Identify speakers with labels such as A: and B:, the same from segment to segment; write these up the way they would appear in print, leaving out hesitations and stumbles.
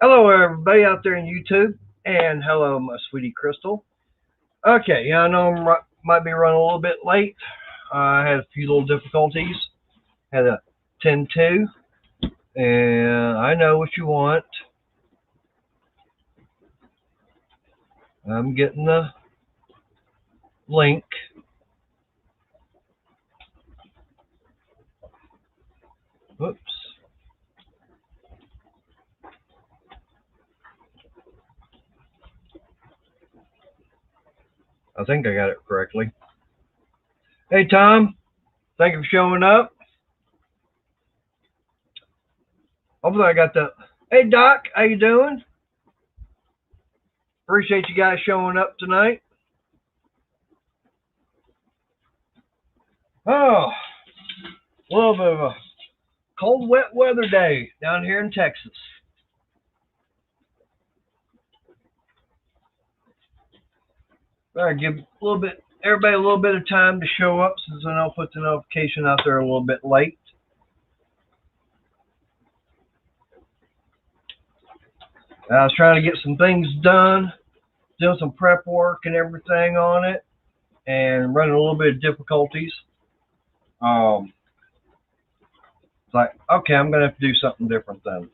A: Hello, everybody out there in YouTube, and hello, my sweetie Crystal. Okay, yeah, I know might be running a little bit late. I had a few little difficulties. Had a 10-2, and I know what you want. I'm getting the link. Whoops. I think I got it correctly. Hey, Tom. Thank you for showing up. Hopefully I got the... Hey, Doc. How you doing? Appreciate you guys showing up tonight. Oh, a little bit of a cold, wet weather day down here in Texas. Better give everybody a little bit of time to show up since I know I put the notification out there a little bit late. I was trying to get some things done, doing some prep work and everything on it, and running a little bit of difficulties. It's like, okay, I'm going to have to do something different then.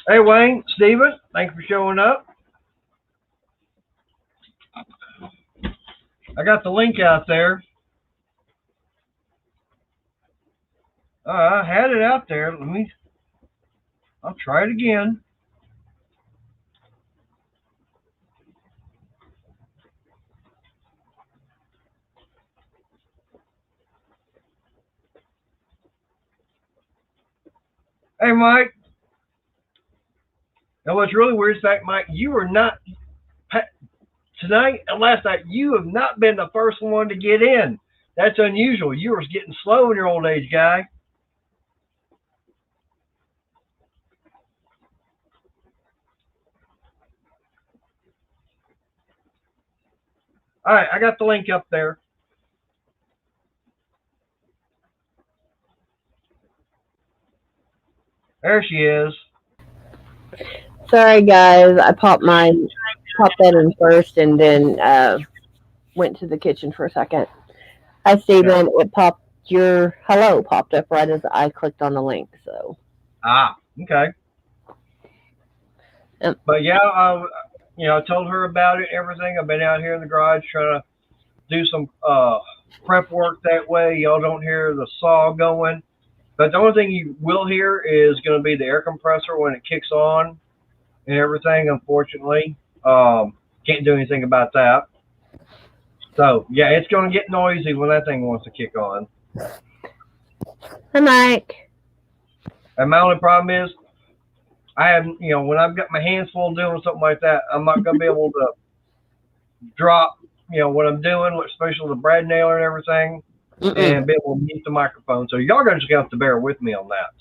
A: Hey, Wayne, Steven, thank you for showing up. I got the link out there. I had it out there. I'll try it again. Hey, Mike. Now, what's really weird is that, Mike, you are not, tonight and last night, you have not been the first one to get in. That's unusual. You were getting slow in your old age, guy. All right, I got the link up there. There she is.
B: Sorry, guys. I popped that in first, and then went to the kitchen for a second. Hi, Stephen. Yeah. Your hello popped up right as I clicked on the link. So.
A: Okay. Yep. But yeah, I told her about it. Everything. I've been out here in the garage trying to do some prep work. That way, y'all don't hear the saw going. But the only thing you will hear is going to be the air compressor when it kicks on and everything. Unfortunately, can't do anything about that. So yeah, it's going to get noisy when that thing wants to kick on.
B: Hi, Mike.
A: And my only problem is, I have, when I've got my hands full doing something like that, I'm not going to be able to drop, what I'm doing, especially the brad nailer and everything, and be able to mute the microphone. So y'all are just going to have to bear with me on that.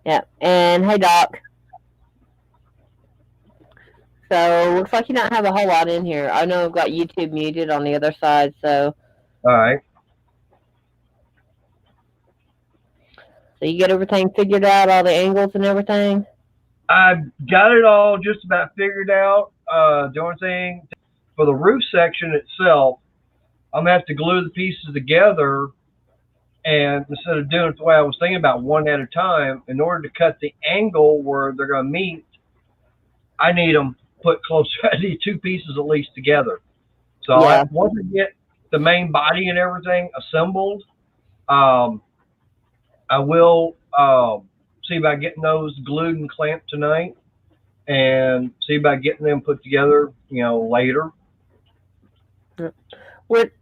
B: Yeah. And hey, Doc. So looks like you don't have a whole lot in here. I know I've got YouTube muted on the other side, so.
A: All right.
B: So you get everything figured out, all the angles and everything?
A: I've got it all just about figured out. The only thing for the roof section itself, I'm going to have to glue the pieces together, and instead of doing it the way I was thinking about, one at a time, in order to cut the angle where they're going to meet, I need them put closer. I need two pieces at least together. So yeah. Once I get the main body and everything assembled, I will see about getting those glued and clamped tonight, and see about getting them put together, later.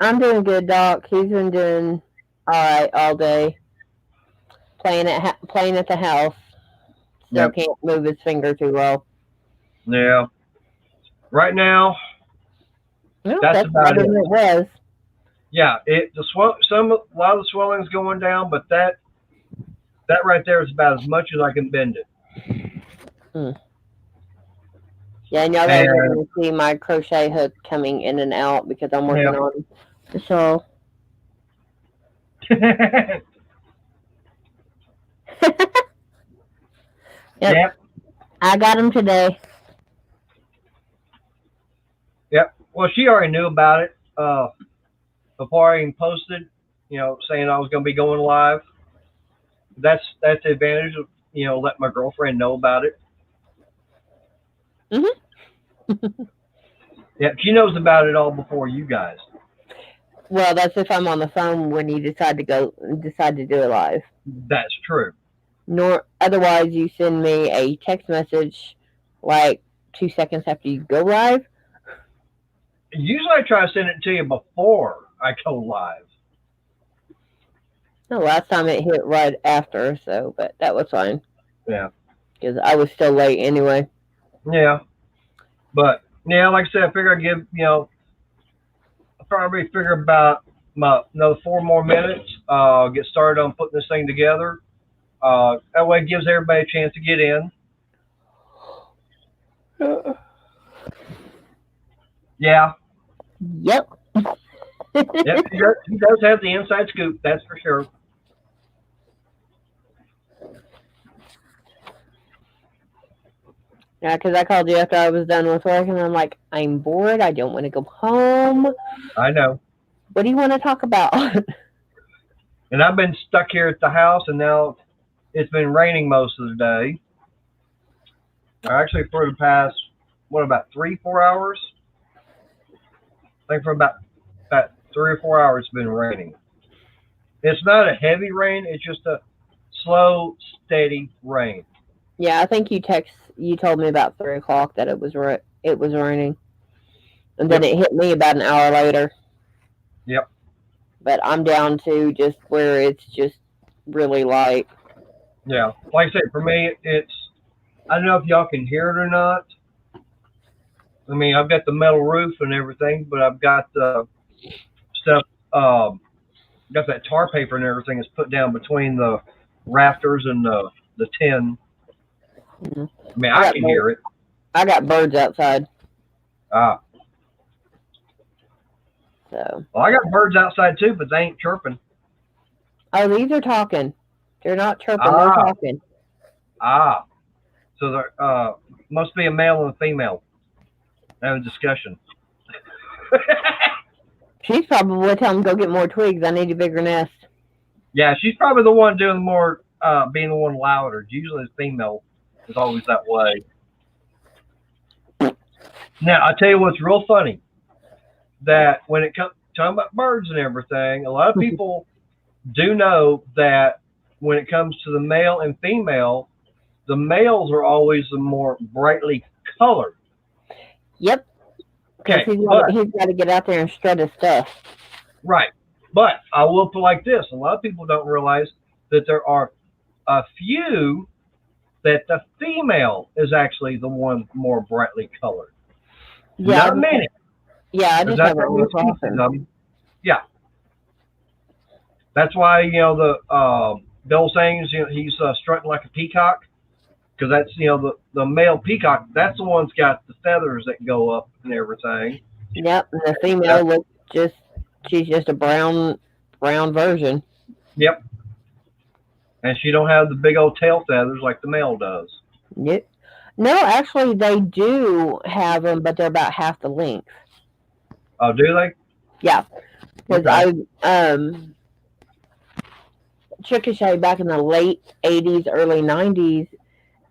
B: I'm doing good, Doc. He's been doing all right all day. Playing at the house. Still can't move his finger too well.
A: Yeah. Right now, that's about it.
B: It was.
A: Yeah, a lot of the swelling's going down, but that right there is about as much as I can bend it.
B: Yeah, and y'all are going to see my crochet hook coming in and out because I'm working on the shawl. Yep.
A: Yep.
B: I got him today.
A: Yep. Well, she already knew about it before I even posted, saying I was going to be going live. That's the advantage of, letting my girlfriend know about it. Yep. She knows about it all before you guys.
B: Well, that's if I'm on the phone when you decide to do it live.
A: That's true.
B: Nor otherwise, you send me a text message like 2 seconds after you go live.
A: Usually I try to send it to you before I go live.
B: The last time it hit right after, so, but that was fine.
A: Yeah.
B: Because I was still late anyway.
A: Yeah. But, yeah, like I said, I figure I'd give, I'll probably figure about another 4 more minutes, get started on putting this thing together. That way it gives everybody a chance to get in. Yeah.
B: Yep.
A: Yep, he does have the inside scoop, that's for sure.
B: Yeah, because I called you after I was done with work, and I'm like, I'm bored. I don't want to go home.
A: I know.
B: What do you want to talk about?
A: And I've been stuck here at the house, and now it's been raining most of the day. Actually, for the past, about 3-4 hours? I think for about 3 or 4 hours it's been raining. It's not a heavy rain, it's just a slow, steady rain.
B: Yeah, I think you told me about 3 o'clock that it was raining. And then it hit me about an hour later.
A: Yep.
B: But I'm down to just where it's just really light.
A: Yeah. Like I said, for me, it's, I don't know if y'all can hear it or not. I mean, I've got the metal roof and everything, but I've got the stuff, got that tar paper and everything is put down between the rafters and the tin.
B: Mm-hmm.
A: I mean, I can hear it.
B: I got birds outside.
A: So. Well, I got birds outside too, but they ain't chirping.
B: Oh, these are talking. They're not chirping, they're talking.
A: So there must be a male and a female having a discussion.
B: She's probably telling them go get more twigs. I need a bigger nest.
A: Yeah, she's probably the one doing more, being the one louder. Usually the female is always that way. Now, I'll tell you what's real funny. That when it comes talking about birds and everything, a lot of people do know that when it comes to the male and female, the males are always the more brightly colored.
B: Yep.
A: Okay,
B: he's got to get out there and strut his stuff.
A: Right. But I will put it like this. A lot of people don't realize that there are a few that the female is actually the one more brightly colored.
B: Yeah.
A: Not many.
B: Yeah, I just haven't looked often.
A: Yeah. That's why, the old saying is, he's strutting like a peacock. Because that's, the male peacock, that's the one's got the feathers that go up and everything.
B: Yep, and the female looks she's just a brown version.
A: Yep. And she don't have the big old tail feathers like the male does.
B: Yep. No, actually they do have them, but they're about half the length.
A: Oh, do they?
B: Yeah. Because Chickasha back in the late 80s, early 90s,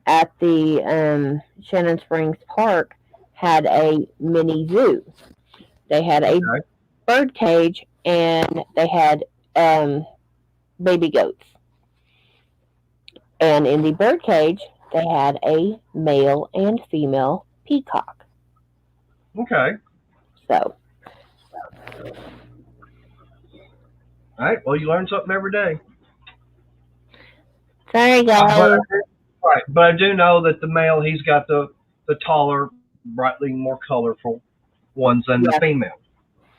B: at the Shannon Springs Park had a mini zoo. They had a bird cage and they had baby goats. And in the bird cage, they had a male and female peacock.
A: Okay.
B: So.
A: All right. Well, you learn something every day.
B: Sorry, guys.
A: Right, but I do know that the male, he's got the taller, brightly more colorful ones than the female.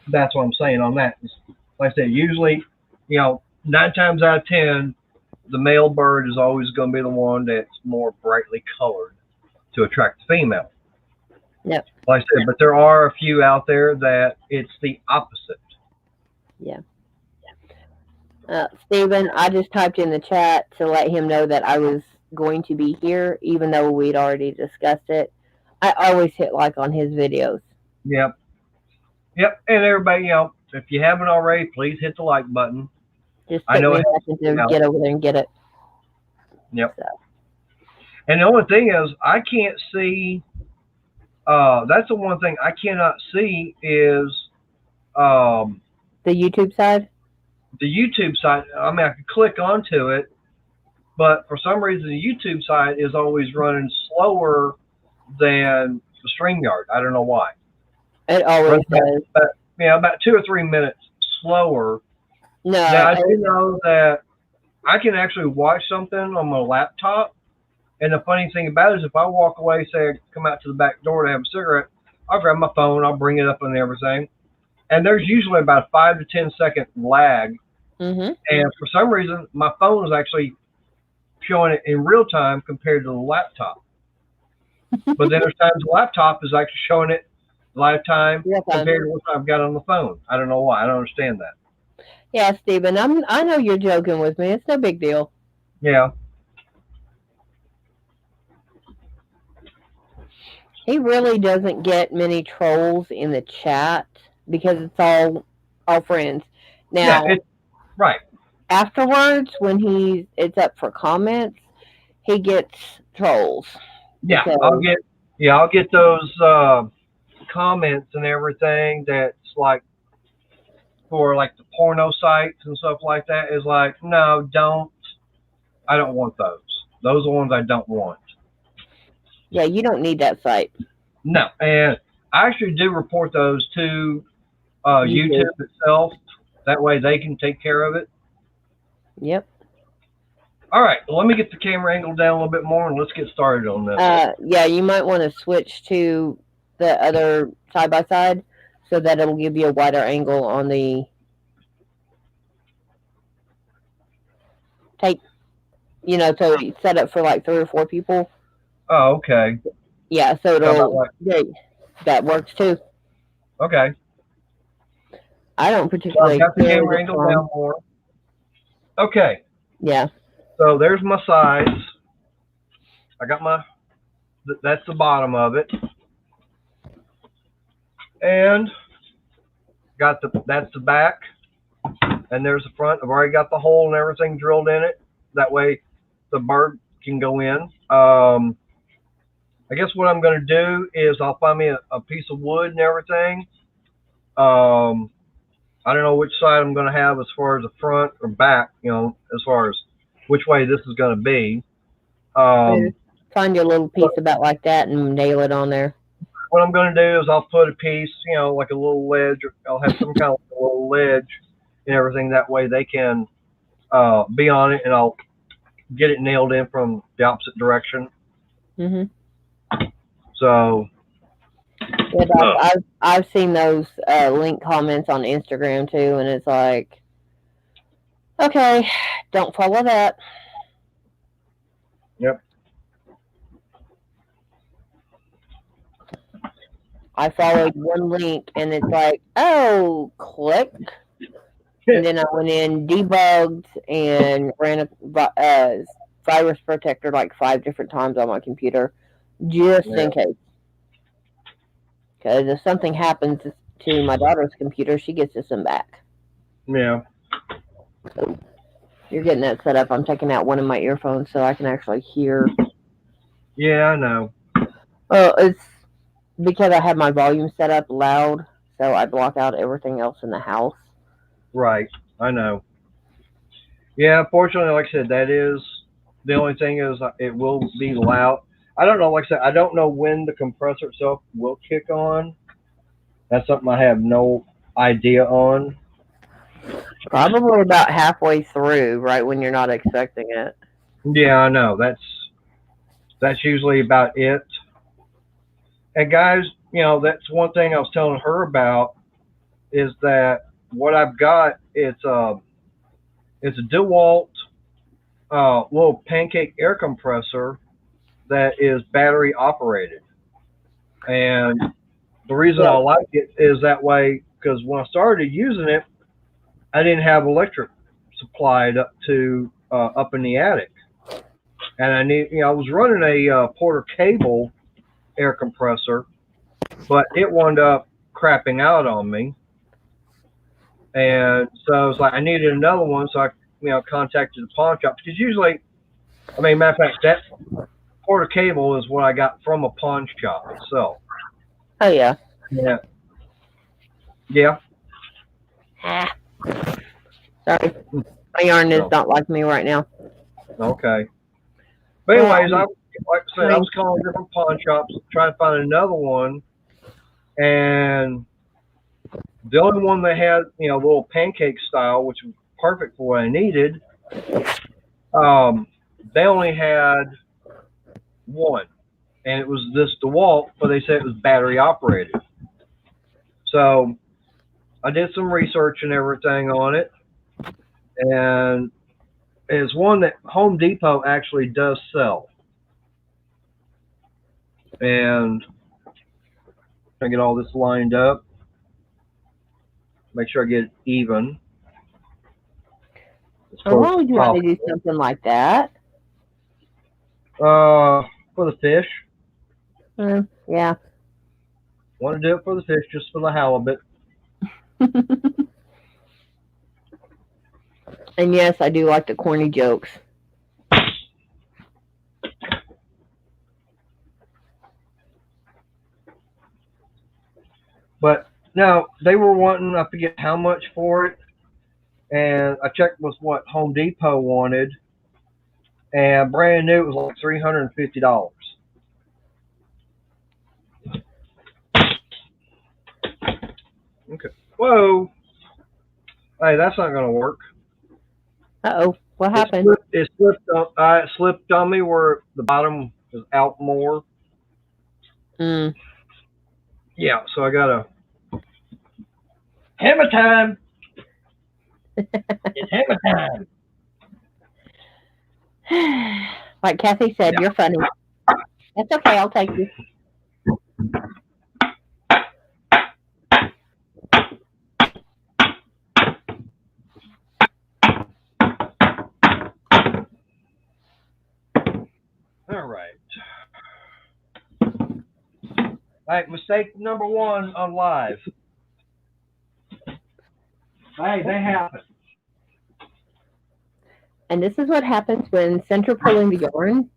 A: That's what I'm saying on that. Like I said, usually, 9 times out of 10, the male bird is always going to be the one that's more brightly colored to attract the female.
B: Yep.
A: Like I said, but there are a few out there that it's the opposite.
B: Yeah. Steven, I just typed in the chat to let him know that I was going to be here, even though we'd already discussed it. I always hit like on his videos.
A: Yep. Yep. And everybody, if you haven't already, please hit the like button.
B: Just
A: I
B: took
A: know
B: me
A: it
B: a second to get over there and get it.
A: Yep.
B: So.
A: And the only thing is, I can't see. That's the one thing I cannot see is
B: the YouTube side.
A: The YouTube side. I mean, I could click onto it, but for some reason, the YouTube side is always running slower than the StreamYard. I don't know why.
B: It always does.
A: About 2 or 3 minutes slower.
B: No,
A: now, I do know that I can actually watch something on my laptop. And the funny thing about it is if I walk away, say I come out to the back door to have a cigarette, I'll grab my phone, I'll bring it up and everything. And there's usually about a 5 to 10 second lag.
B: Mm-hmm.
A: And for some reason, my phone is actually showing it in real time compared to the laptop. But then there's times the laptop is actually showing it live time compared to what I've got on the phone. I don't know why. I don't understand that.
B: Yeah, Steven, I know you're joking with me. It's no big deal.
A: Yeah.
B: He really doesn't get many trolls in the chat because it's all friends. Now,
A: right.
B: Afterwards, when it's up for comments, he gets trolls.
A: Yeah, I'll get those comments and everything that's like for like the porno sites and stuff like that is like, no, I don't want those. Those are the ones I don't want.
B: Yeah, you don't need that site.
A: No, and I actually do report those to YouTube itself. That way they can take care of it.
B: Yep.
A: All right, well, let me get the camera angle down a little bit more and let's get started on this.
B: Yeah, you might want to switch to the other side-by-side so that it'll give you a wider angle on the tape. So you set up for like 3 or 4 people.
A: Oh, okay.
B: Yeah, so that works too.
A: Okay.
B: I don't particularly.
A: I've got the camera angle down more. Okay.
B: Yeah.
A: So there's my sides. I got that's the bottom of it. And that's the back. And there's the front. I've already got the hole and everything drilled in it. That way the bird can go in. I guess what I'm going to do is I'll find me a piece of wood and everything. I don't know which side I'm going to have as far as the front or back, as far as which way this is going to be.
B: Find your little piece about like that and nail it on there.
A: What I'm going to do is I'll put a piece, like a little ledge. I'll have some kind of a little ledge and everything. That way they can be on it, and I'll get it nailed in from the opposite direction.
B: Mm-hmm.
A: So.
B: Yeah, I've seen those link comments on Instagram too, and it's like, okay, don't follow that.
A: Yep.
B: I followed one link, and it's like, oh, click. And then I went in, debugged, and ran a virus protector like 5 different times on my computer, just in case. Because if something happens to my daughter's computer, she gets this one back.
A: Yeah.
B: So you're getting that set up. I'm taking out one of my earphones so I can actually hear.
A: Yeah, I know.
B: Well, it's because I have my volume set up loud, so I block out everything else in the house.
A: Right. I know. Yeah, fortunately, like I said, that is the only thing is it will be loud. I don't know, like I said, I don't know when the compressor itself will kick on. That's something I have no idea on.
B: Probably about halfway through, right when you're not expecting it.
A: Yeah, I know. That's usually about it. And guys, that's one thing I was telling her about is that what I've got, it's a DeWalt little pancake air compressor that is battery operated. And the reason I like it is that way, because when I started using it, I didn't have electric supplied up to up in the attic, and I was running a Porter Cable air compressor, but it wound up crapping out on me, and so I was like, I needed another one, so I contacted the pawn shop because usually, matter of fact, that Porter Cable is what I got from a pawn shop itself.
B: Oh yeah.
A: Yeah. Yeah.
B: Sorry, my yarn is not like me right now.
A: Okay. But anyways, like I said, I was calling different pawn shops trying to find another one, and the only one that had little pancake style, which was perfect for what I needed. They only had one, and it was this DeWalt, but they said it was battery operated. So I did some research and everything on it, and it's one that Home Depot actually does sell. And I get all this lined up, make sure I get it even.
B: Why would you want to do something like that?
A: For the fish.
B: Yeah.
A: Want to do it for the fish, just for the halibut.
B: And yes, I do like the corny jokes.
A: But now they were wanting, I forget how much for it, and I checked with what Home Depot wanted, and brand new it was like $350. Okay. Whoa. Hey, that's not going to work.
B: Uh-oh. What happened?
A: It slipped on me where the bottom is out more. Yeah, so I got to... Hammer time! It's hammer time!
B: Like Kathy said, You're funny. That's okay, I'll take you.
A: All right, mistake number 1 on live. Hey, they happen.
B: And this is what happens when center pulling the yarn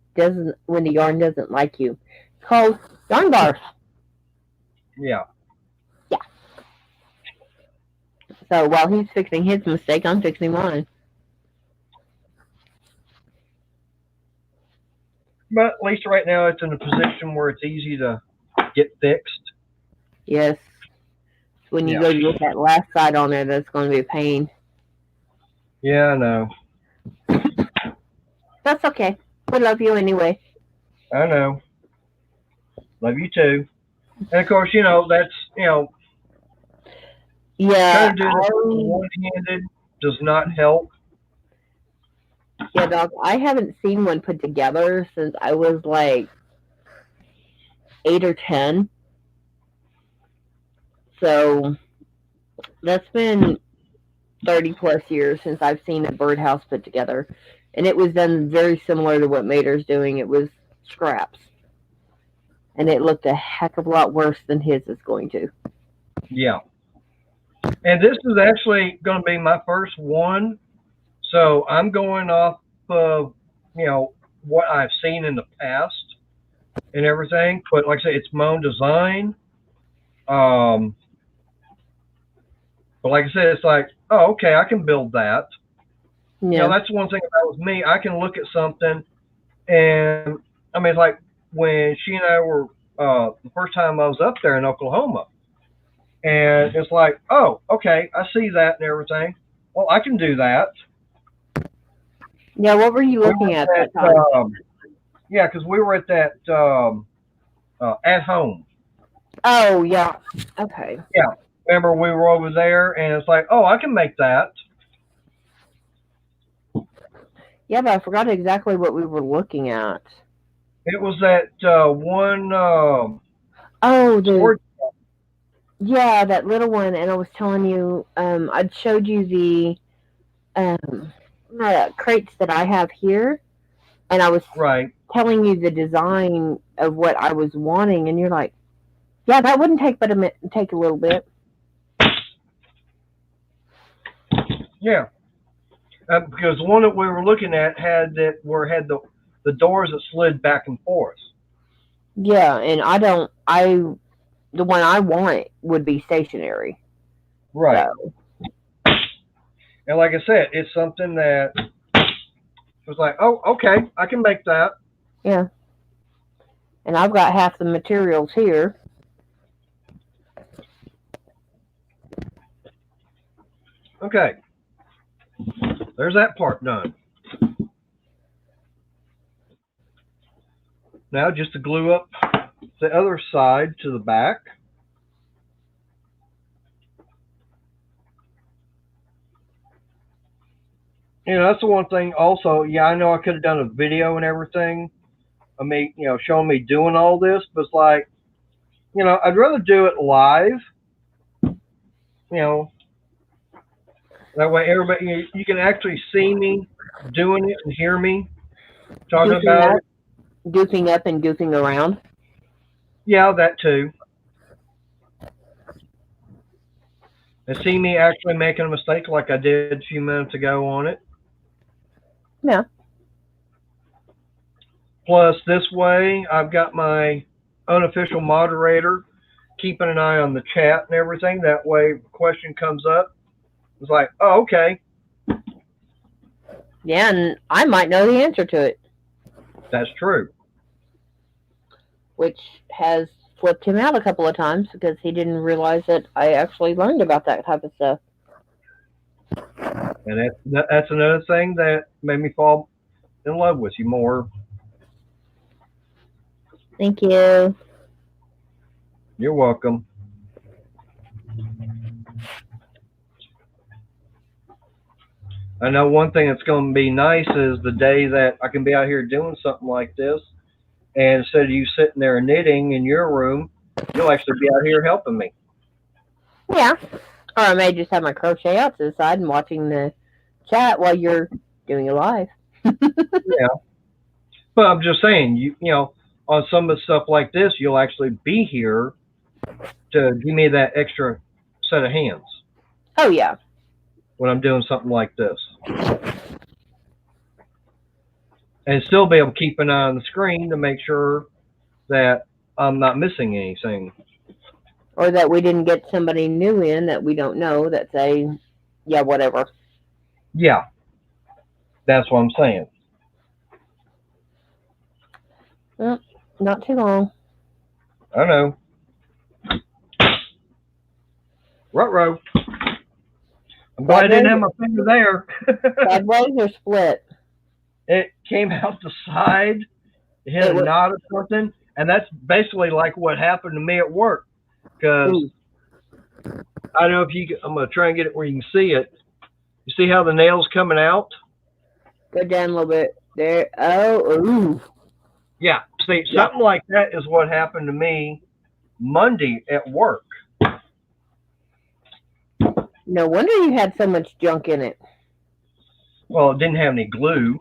B: when the yarn doesn't like you. It's called yarn bars.
A: Yeah.
B: Yeah. So while he's fixing his mistake, I'm fixing mine.
A: But at least right now it's in a position where it's easy to get fixed.
B: Yes. When you go to get that last side on there, that's going to be a pain.
A: Yeah, I know.
B: That's okay. We love you anyway.
A: I know. Love you too. And of course, that's,
B: Yeah.
A: Trying to do this one-handed does not help.
B: Yeah, dog. I haven't seen one put together since I was like 8 or 10. So that's been 30 plus years since I've seen a birdhouse put together. And it was done very similar to what Mater's doing. It was scraps. And it looked a heck of a lot worse than his is going to.
A: Yeah. And this is actually going to be my first one. So I'm going off of, what I've seen in the past and everything. But like I say, it's my own design. But like I said, it's like, oh, okay, I can build that. Yeah. That's one thing about with me. I can look at something, and it's like when she and I were the first time I was up there in Oklahoma, and it's like, oh, okay, I see that and everything. Well, I can do that.
B: Yeah, what were you looking at that time?
A: Yeah, because we were at that at home.
B: Oh, yeah. Okay.
A: Yeah. Remember we were over there, and it's like, oh, I can make that.
B: Yeah, but I forgot exactly what we were looking at.
A: It was that one.
B: Yeah, that little one. And I was telling you, I'd showed you crates that I have here, and I was
A: Right.
B: telling you the design of what I was wanting, and you're like, "Yeah, that wouldn't take a little bit."
A: Yeah. Because the one that we were looking at had the doors that slid back and forth.
B: Yeah, and the one I want would be stationary.
A: Right.
B: So
A: And like I said, it's something that was like, oh, okay, I can make that.
B: yeah, and I've got half the materials here.
A: Okay. There's that part done. Now just to glue up the other side to the back. That's the one thing also, yeah, I know I could have done a video and everything. I mean, showing me doing all this, but it's like, I'd rather do it live. That way everybody, you can actually see me doing it and hear me talking
B: Goofing
A: about
B: up,
A: it.
B: goofing up, and goofing around.
A: Yeah, that too. And see me actually making a mistake like I did a few minutes ago on it.
B: Yeah.
A: Plus, this way, I've got my unofficial moderator keeping an eye on the chat and everything. That way, if a question comes up, it's like, oh, okay.
B: Yeah, and I might know the answer to it.
A: That's true.
B: Which has flipped him out a couple of times because he didn't realize that I actually learned about that type of stuff.
A: And that's another thing that made me fall in love with you more.
B: Thank you.
A: You're welcome. I know one thing that's going to be nice is the day that I can be out here doing something like this, and instead of you sitting there knitting in your room, you'll actually be out here helping me.
B: Yeah. Or I may just have my crochet out to the side and watching the chat while you're doing it live.
A: Yeah. But I'm just saying, on some of the stuff like this, you'll actually be here to give me that extra set of hands.
B: Oh, yeah.
A: When I'm doing something like this. And still be able to keep an eye on the screen to make sure that I'm not missing anything.
B: Or that we didn't get somebody new in that we don't know that say, yeah, whatever.
A: Yeah. That's what I'm saying.
B: Well, not too long.
A: I know. Ruh-roh. I'm glad I didn't have my finger there.
B: Sideways or split?
A: It came out the side, it hit a knot or something, and that's basically like what happened to me at work. Because I don't know if I'm going to try and get it where you can see it. You see how the nail's coming out?
B: Go down a little bit. There. Oh, ooh.
A: Yeah. See, something like that is what happened to me Monday at work.
B: No wonder you had so much junk in it.
A: Well, it didn't have any glue.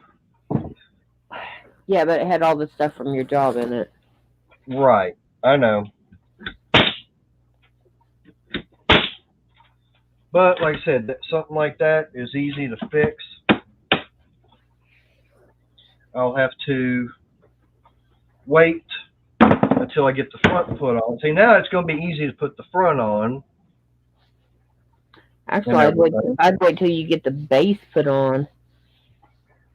B: Yeah, but it had all the stuff from your job in it.
A: Right. I know. But like I said, something like that is easy to fix. I'll have to wait until I get the front put on. See, now it's going to be easy to put the front on.
B: Actually, I'd wait till you get the base put on.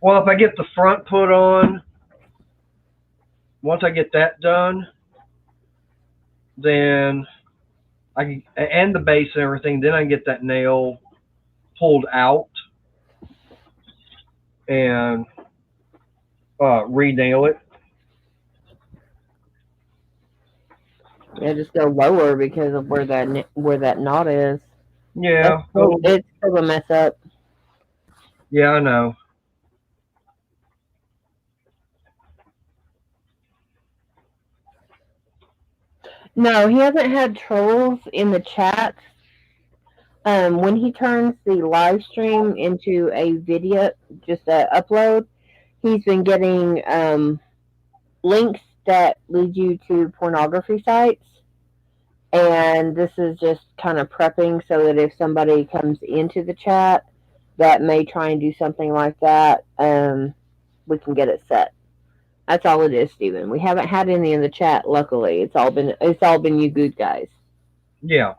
A: Well, if I get the front put on, once I get that done, then I can, and the base and everything, then I can get that nail pulled out and re-nail it.
B: Yeah, just go lower because of where that knot is.
A: Yeah.
B: It's still a mess up.
A: Yeah, I know.
B: No, he hasn't had trolls in the chat When he turns the live stream into a video, just a upload, he's been getting links that lead you to pornography sites. And this is just kind of prepping so that if somebody comes into the chat that may try and do something like that, we can get it set. That's all it is, Steven. We haven't had any in the chat, luckily. It's all been you good guys.
A: Yeah.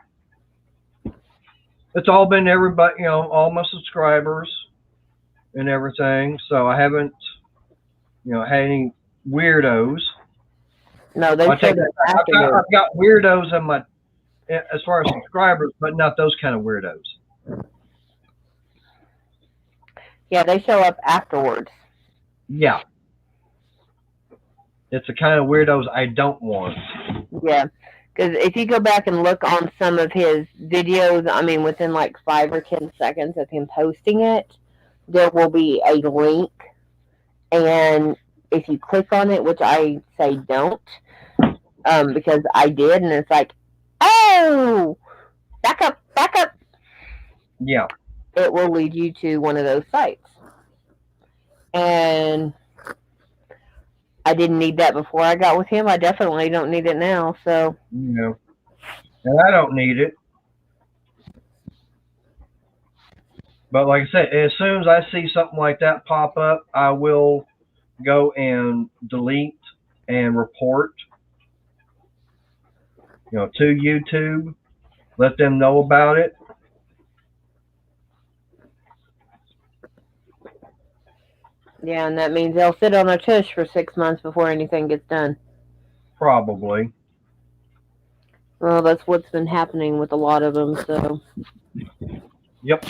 A: It's all been everybody, you know, all my subscribers and everything. So I haven't, you know, had any weirdos.
B: No, they said that afterwards.
A: I've got weirdos in my, as far as subscribers, but not those kind of weirdos.
B: Yeah, they show up afterwards.
A: Yeah. It's the kind of weirdos I don't want.
B: Yeah. Because if you go back and look on some of his videos, I mean, within like 5 or 10 seconds of him posting it, there will be a link. And if you click on it, which I say don't, because I did, and it's like, oh, back up.
A: Yeah.
B: It will lead you to one of those sites. And I didn't need that before I got with him. I definitely don't need it now. So,
A: you know, and I don't need it. But like I said, as soon as I see something like that pop up, I will go and delete and report, you know, to YouTube, let them know about it.
B: yeah, and that means they'll sit on a tush for 6 months before anything gets done.
A: Probably.
B: Well, that's what's been happening with a lot of them, so.
A: Yep.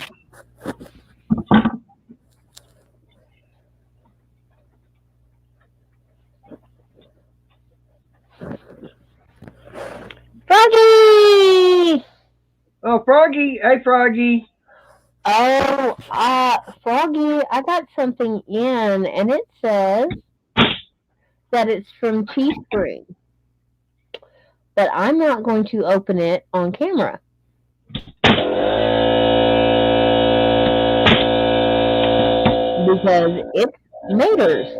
B: Froggy!
A: Oh, Froggy. Hey, Froggy.
B: Oh, Froggy, I got something in, and it says that it's from Teespring. But I'm not going to open it on camera. Because it's Mater's.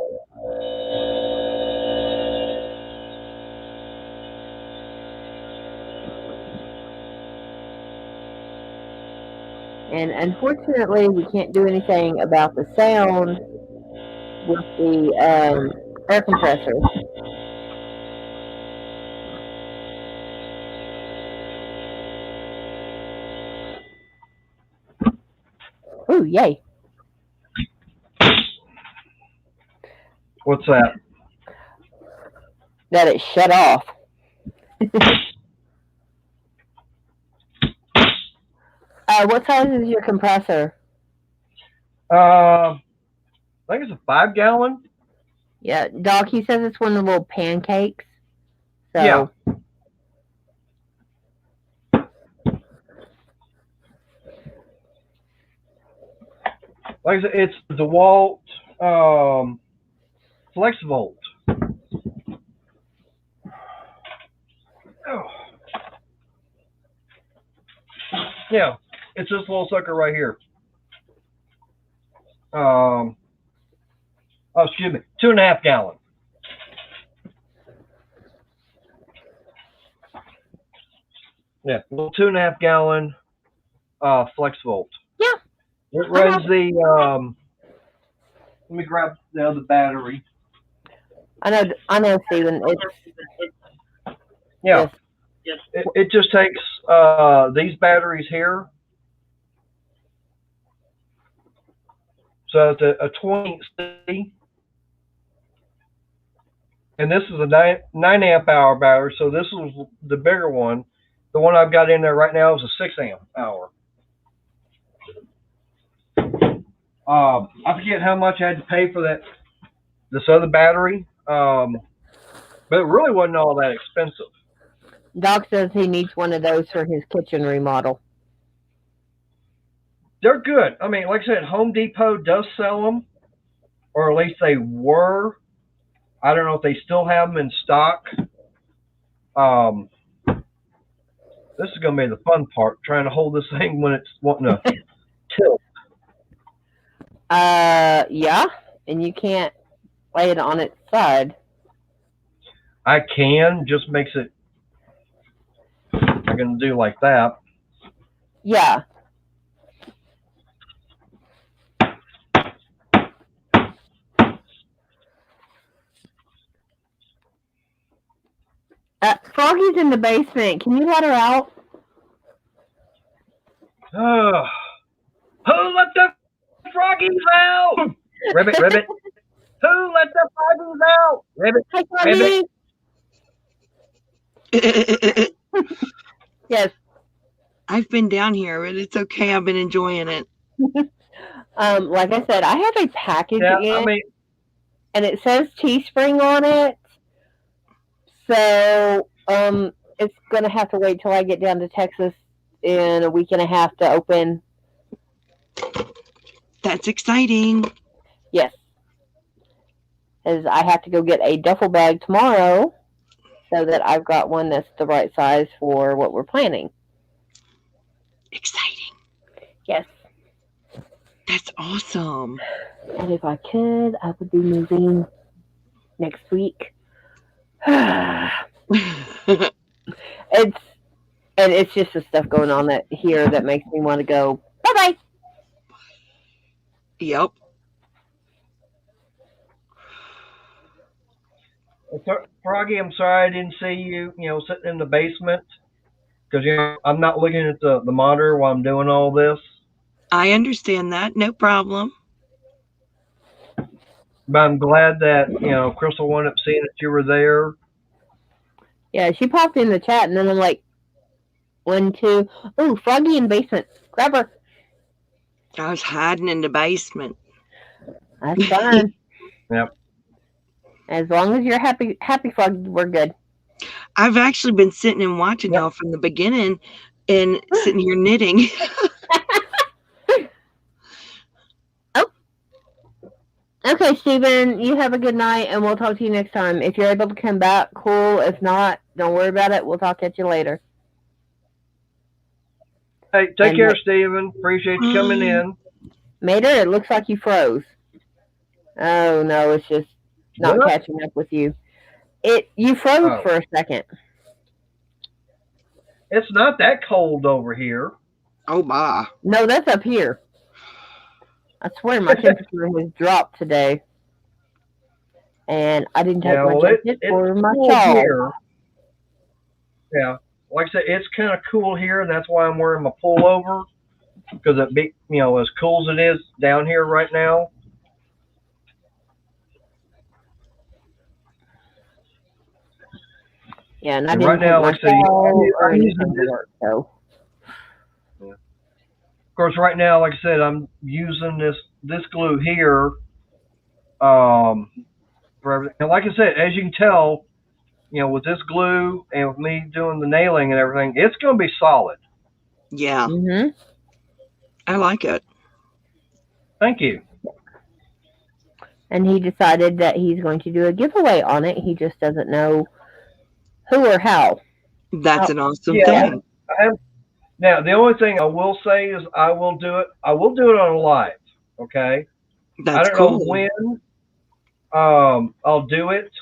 B: And unfortunately, we can't do anything about the sound with the air compressor. Ooh, yay.
A: What's that?
B: That it shut off. What size is your compressor?
A: I think it's a 5-gallon.
B: Yeah, Doc, he says it's one of the little pancakes. So.
A: Yeah. Like I said, it's DeWalt FlexVolt. Oh. Yeah, it's this little sucker right here. Oh, excuse me, 2.5 gallon. Yeah, little 2.5 gallon FlexVolt.
B: Yeah.
A: It runs the let me grab the other battery.
B: I know, Stephen.
A: Yeah. Yes. It just takes these batteries here. So it's a 20C. And this is a 9 amp hour battery. So this is the bigger one. The one I've got in there right now is a 6 amp hour. I forget how much I had to pay for this other battery. But it really wasn't all that expensive.
B: Doc says he needs one of those for his kitchen remodel.
A: They're good. I mean, like I said, Home Depot does sell them, or at least they were. I don't know if they still have them in stock. This is going to be the fun part, trying to hold this thing when it's wanting to tilt.
B: Yeah, and you can't lay it on its side.
A: I can, just makes it, I'm going to do like that.
B: Yeah. Froggy's in the basement. Can you let her out?
A: Oh, who let the froggies out? Ribbit, ribbit. Who let the froggies out? Ribbit,
B: Hi, Froggy. Yes.
C: I've been down here, but it's okay. I've been enjoying it.
B: Like I said, I have a package
A: yeah,
B: in,
A: I mean,
B: and it says Teespring on it. So, it's gonna have to wait till I get down to Texas in a week and a half to open.
C: That's exciting.
B: Yes. As I have to go get a duffel bag tomorrow so that I've got one that's the right size for what we're planning.
C: Exciting.
B: Yes.
C: That's awesome.
B: And if I could, I would be moving next week. It's just the stuff going on here that makes me want to go, bye-bye.
C: Yep.
A: Froggy, I'm sorry I didn't see you, sitting in the basement. Because, I'm not looking at the monitor while I'm doing all this.
C: I understand that. No problem.
A: But I'm glad that, Crystal wound up seeing that you were there.
B: Yeah, she popped in the chat, and then I'm like, 1, 2, oh, Froggy in basement. Grab her.
C: I was hiding in the basement.
B: That's fine.
A: Yep.
B: As long as you're happy, Froggy, we're good.
C: I've actually been sitting and watching y'all from the beginning and sitting here knitting.
B: Okay, Steven, you have a good night, and we'll talk to you next time. If you're able to come back, cool. If not, don't worry about it. We'll talk at you later.
A: Hey, take care, Steven. Appreciate you coming in.
B: Mater, it looks like you froze. Oh, no, it's just not catching up with you. You froze for a second.
A: It's not that cold over here.
C: Oh, my.
B: No, that's up here. I swear my temperature has dropped today. And I didn't take my jacket or my shawl. Here.
A: Yeah. Like I said, it's kind of cool here, and that's why I'm wearing my pullover. Because as cool as it is down here right now.
B: Yeah, and I didn't right now, like I say, I'm using this. So.
A: Yeah. Of course, right now, like I said, I'm using this glue here for everything. And like I said, as you can tell, with this glue and with me doing the nailing and everything, it's going to be solid.
C: Yeah.
B: Mm-hmm.
C: I like it.
A: Thank you.
B: And he decided that he's going to do a giveaway on it. He just doesn't know who or how.
C: That's an awesome thing.
A: Now, the only thing I will say is I will do it on a live, okay?
C: That's
A: I don't
C: cool.
A: know when I'll do it.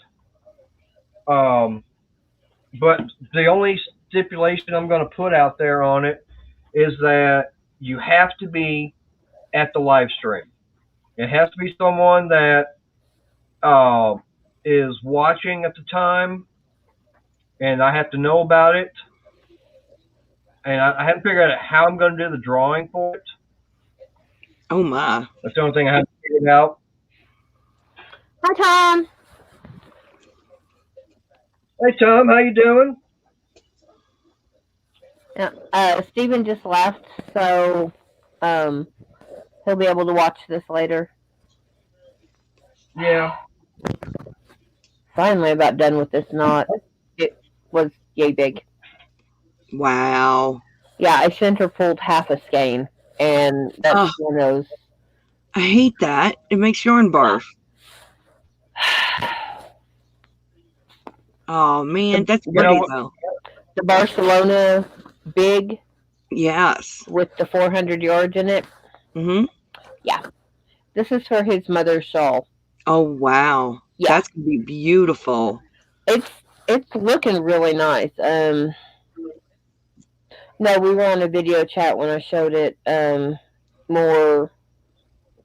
A: But the only stipulation I'm going to put out there on it is that you have to be at the live stream. It has to be someone that is watching at the time, and I have to know about it. And I haven't figured out how I'm going to do the drawing for it.
C: Oh, my.
A: That's the only thing I haven't figured out.
B: Hi, Tom.
A: Hey, Tom. How you doing?
B: Steven just left, so he'll be able to watch this later.
A: Yeah.
B: Finally about done with this knot. It was yay big.
C: Wow.
B: Yeah, I center pulled half a skein, and that's one of those.
C: I hate that. It makes yarn barf. Oh, man, that's pretty, though.
B: The Barcelona big
C: Yes.
B: with the 400 yards in it.
C: Mm-hmm.
B: This is for his mother's shawl.
C: Oh, wow.
B: Yeah.
C: That's going to be beautiful.
B: It's looking really nice. No, we were on a video chat when I showed it. More.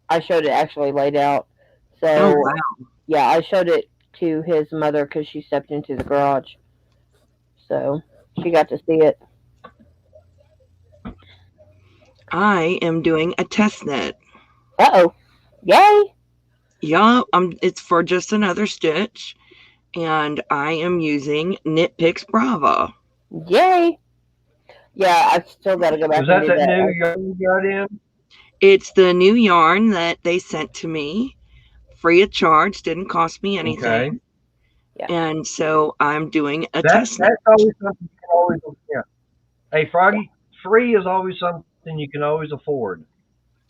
B: I showed it actually laid out. So
C: Oh, wow.
B: yeah, I showed it to his mother because she stepped into the garage, so she got to see it.
C: I am doing a test knit.
B: Oh, yay!
C: Yeah, it's for just another stitch, and I am using Knit Picks Brava.
B: Yay! Yeah, I've still got to go back
A: Was that
B: and do
A: that
B: that.
A: new yarn you got in?
C: It's the new yarn that they sent to me, free of charge, didn't cost me anything.
A: Okay.
B: Yeah.
C: And so I'm doing a
A: That's
C: test knit.
A: always something you can always, yeah. Hey, Froggy, free is always something you can always afford.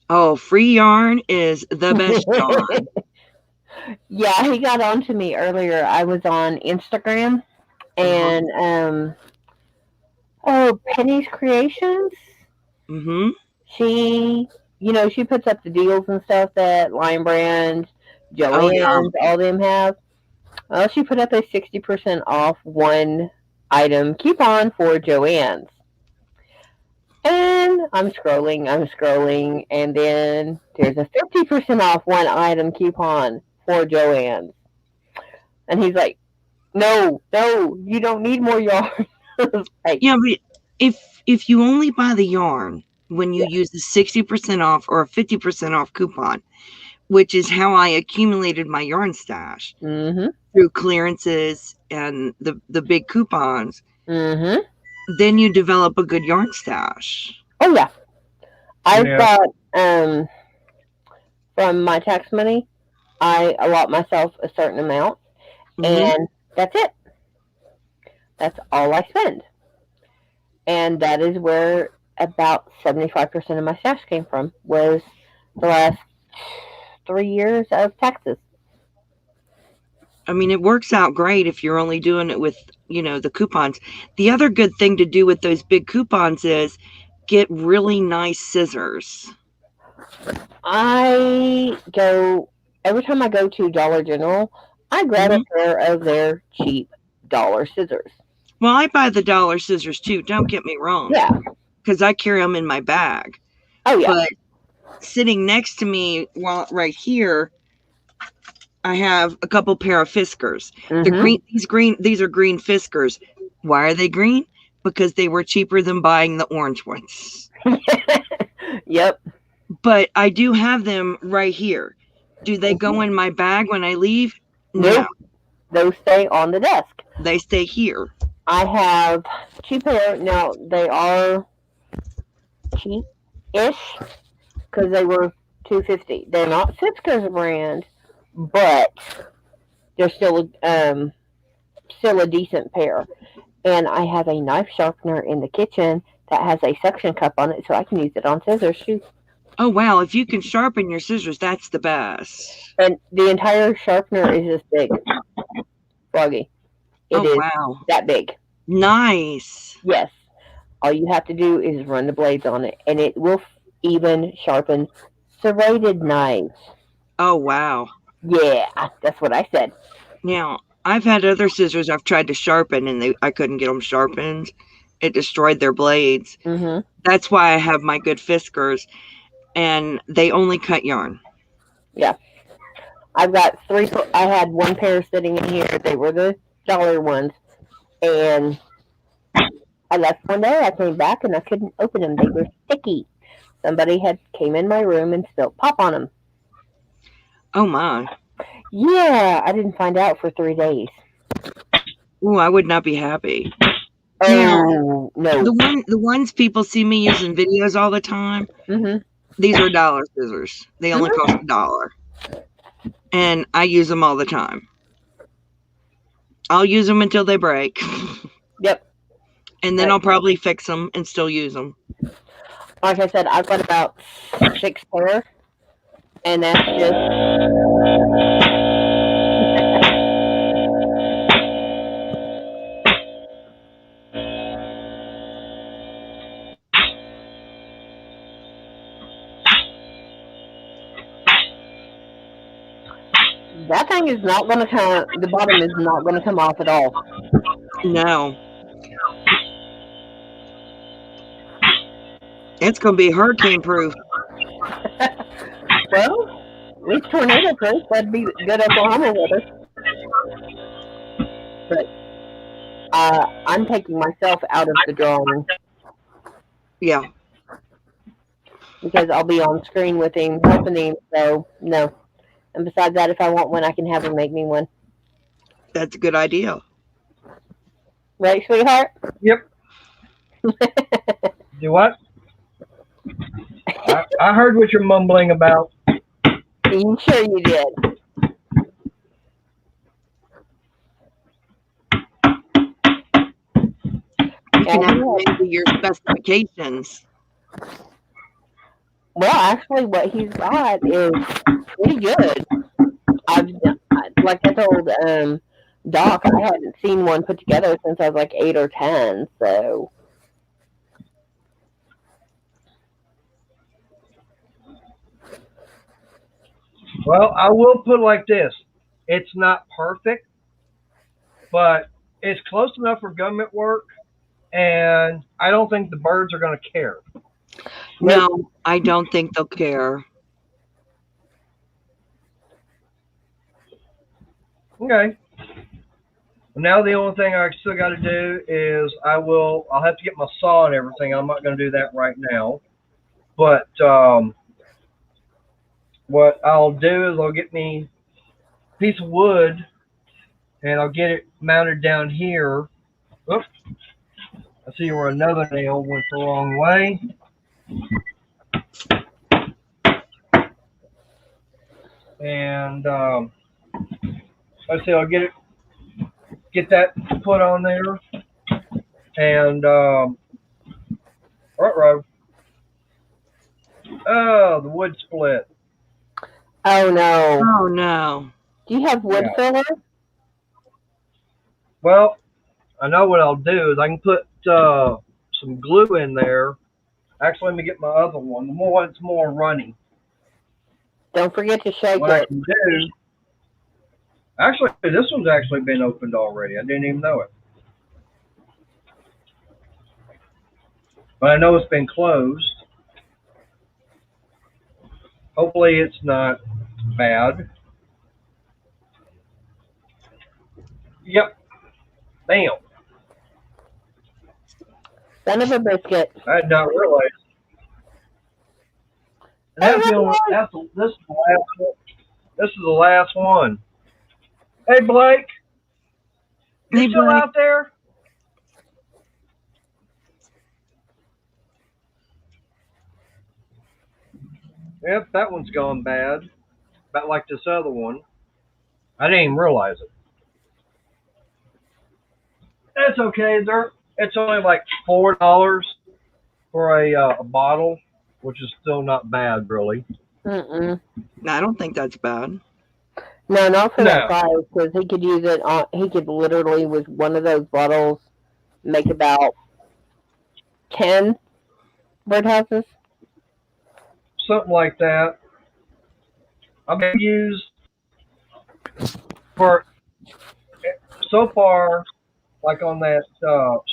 C: Oh, free yarn is the best yarn.
B: Yeah, he got on to me earlier. I was on Instagram, and Penny's Creations.
C: Mm-hmm.
B: She, she puts up the deals and stuff that Lion Brand, Joann's, all them have. Well, she put up a 60% off one item coupon for Joann's. And I'm scrolling, and then there's a 50% off one item coupon for Joann's. And he's like, no, you don't need more yarn. Like,
C: Yeah, but if you only buy the yarn when you use the 60% off or a 50% off coupon, which is how I accumulated my yarn stash through clearances and the big coupons, then you develop a good yarn stash.
B: Oh yeah. I've got from my tax money, I allot myself a certain amount, and that's it. That's all I spend. And that is where about 75% of my stash came from, was the last 3 years of taxes.
C: I mean, it works out great if you're only doing it with, the coupons. The other good thing to do with those big coupons is get really nice scissors.
B: Every time I go to Dollar General, I grab a pair of their cheap dollar scissors.
C: Well, I buy the dollar scissors too, don't get me wrong.
B: Yeah.
C: Because I carry them in my bag.
B: Oh, yeah.
C: But sitting next to me, right here, I have a couple pair of Fiskars. These are green Fiskars. Why are they green? Because they were cheaper than buying the orange ones.
B: Yep.
C: But I do have them right here. Do they go in my bag when I leave?
B: No. Those stay on the desk.
C: They stay here.
B: I have 2 pair. Now, they are cheap-ish because they were $2.50. They're not Fiskars brand, but they're still a decent pair. And I have a knife sharpener in the kitchen that has a suction cup on it, so I can use it on scissors too.
C: Oh, wow. If you can sharpen your scissors, that's the best.
B: And the entire sharpener is this big. Froggy. It is that big.
C: Nice.
B: Yes. All you have to do is run the blades on it, and it will even sharpen serrated knives.
C: Oh, wow.
B: Yeah, that's what I said.
C: Now, I've had other scissors I've tried to sharpen, and I couldn't get them sharpened. It destroyed their blades. That's why I have my good Fiskars, and they only cut yarn.
B: Yeah. I've got 3. I had 1 pair sitting in here. They were the dollar ones. And I left one day. I came back, and I couldn't open them. They were sticky. Somebody came in my room and spilled pop on them.
C: Oh, my.
B: Yeah, I didn't find out for 3 days.
C: Ooh, I would not be happy.
B: Oh, no.
C: The ones people see me using videos all the time, these are dollar scissors. They only cost $1. And I use them all the time. I'll use them until they break.
B: Yep.
C: And then I'll probably fix them and still use them.
B: Like I said, I've got about 6 pair. And that's just... That thing is not going to come. The bottom is not going to come off at all.
C: No. It's going to be hurricane proof.
B: Well, at least tornado proof. That'd be good Oklahoma weather. But I'm taking myself out of the drawing.
C: Yeah.
B: Because I'll be on screen with him, helping him. So, no. And besides that, if I want one, I can have him make me one.
C: That's a good idea.
B: Right, sweetheart?
A: Yep. Do what? I heard what you're mumbling about.
B: I'm sure you did.
C: You can have it into your specifications.
B: Well, actually, what he's got is pretty good. Like I told Doc, I hadn't seen one put together since I was like 8 or 10. So,
A: Well, I will put it like this. It's not perfect, but it's close enough for government work, and I don't think the birds are going to care.
C: No, I don't think they'll care.
A: Okay. Now the only thing I still got to do is I'll have to get my saw and everything. I'm not going to do that right now. But what I'll do is I'll get me a piece of wood and I'll get it mounted down here. Oops. I see where another nail went the wrong way. And let's see, I'll get that put on there. And right. Oh, the wood split.
B: oh no.
C: Oh, no.
B: Do you have wood filler?
A: Well, I know what I'll do is I can put some glue in there. Actually, let me get my other one. The more it's more runny.
B: Don't forget to shake
A: What I
B: it.
A: can do. Actually, this one's actually been opened already. I didn't even know it. But I know it's been closed. Hopefully it's not bad. Yep. Damn.
B: Son of a biscuit.
A: I had not realized. And this is the last one. This is the last one. Hey, Blake. You
C: Hey,
A: still
C: Blake.
A: out there? Yep, that one's gone bad. About like this other one. I didn't even realize it. That's okay. It's only like $4 for a bottle, which is still not bad, really.
B: Mm-mm.
C: No, I don't think that's bad.
B: No, not for that
A: No.
B: size, because he could use it on. He could literally, with one of those bottles, make about 10 birdhouses.
A: Something like that. I've been used for so far, like on that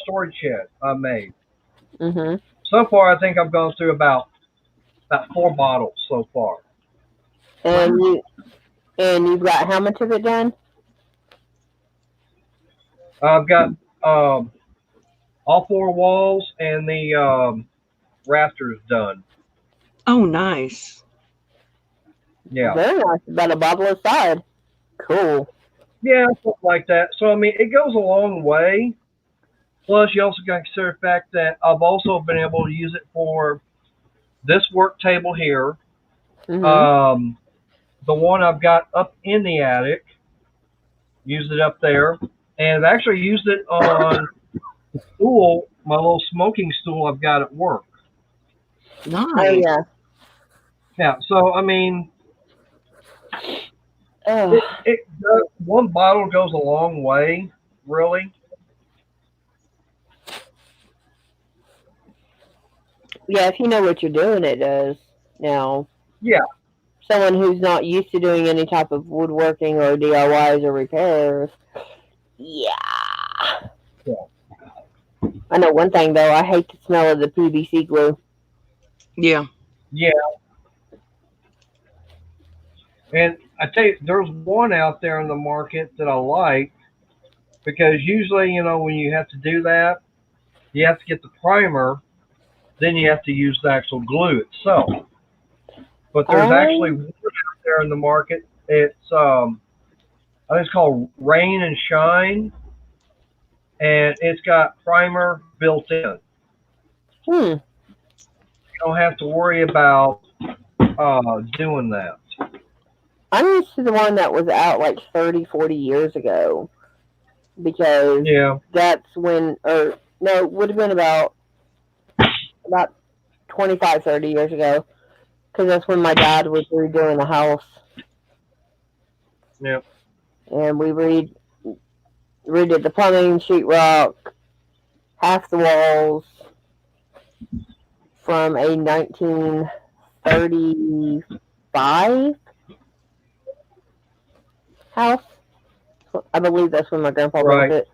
A: storage shed I made.
B: Mm-hmm.
A: So far, I think I've gone through about 4 bottles so far.
B: And you've got how much of it done?
A: I've got all 4 walls and the rafters done.
C: Oh, nice.
A: Yeah.
B: Very nice. About a bottle a side. Cool.
A: Yeah, something like that. So, I mean, it goes a long way. Plus, you also got to consider the fact that I've also been able to use it for this work table here.
B: Mm-hmm.
A: The one I've got up in the attic, used it up there. And I've actually used it on the stool, my little smoking stool I've got at work.
C: Nice.
B: Oh, yeah.
A: Yeah, so, I mean,
B: Oh.
A: one bottle goes a long way, really.
B: Yeah, if you know what you're doing, it does. Now.
A: Yeah.
B: someone who's not used to doing any type of woodworking or DIYs or repairs, yeah. I know one thing though. I hate the smell of the PVC glue.
C: Yeah.
A: Yeah. And I tell you, there's one out there in the market that I like because usually, when you have to do that, you have to get the primer, then you have to use the actual glue itself. But there's actually one out there in the market. It's I think it's called Rain and Shine, and it's got primer built in. You don't have to worry about doing that.
B: I'm used to the one that was out like 30, 40 years ago. Because that's when, or no, it would have been about 25, 30 years ago. Because that's when my dad was redoing the house.
A: Yep.
B: And we redid the plumbing, sheetrock, half the walls from a 1935 house. I believe that's when my grandpa built it.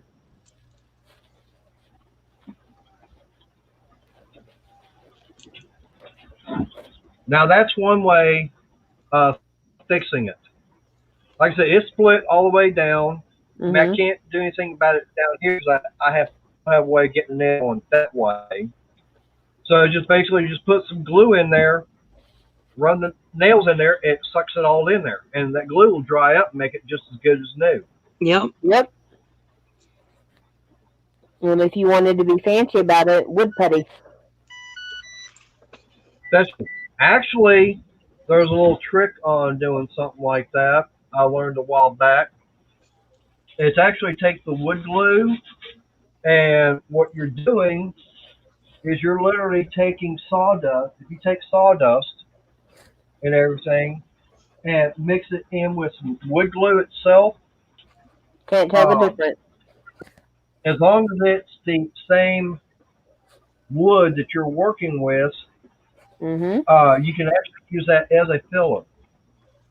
A: Now that's one way of fixing it. Like I said, it's split all the way down. I mean, I can't do anything about it down here because I have a way of getting the nail on that way. So just basically just put some glue in there, run the nails in there, it sucks it all in there. And that glue will dry up and make it just as good as new.
B: Yep. And if you wanted to be fancy about it, wood putty.
A: That's actually, there's a little trick on doing something like that I learned a while back. It's actually take the wood glue, and what you're doing is you're literally taking sawdust. If you take sawdust and everything and mix it in with some wood glue itself,
B: can't tell the difference.
A: As long as it's the same wood that you're working with, you can actually use that as a filler.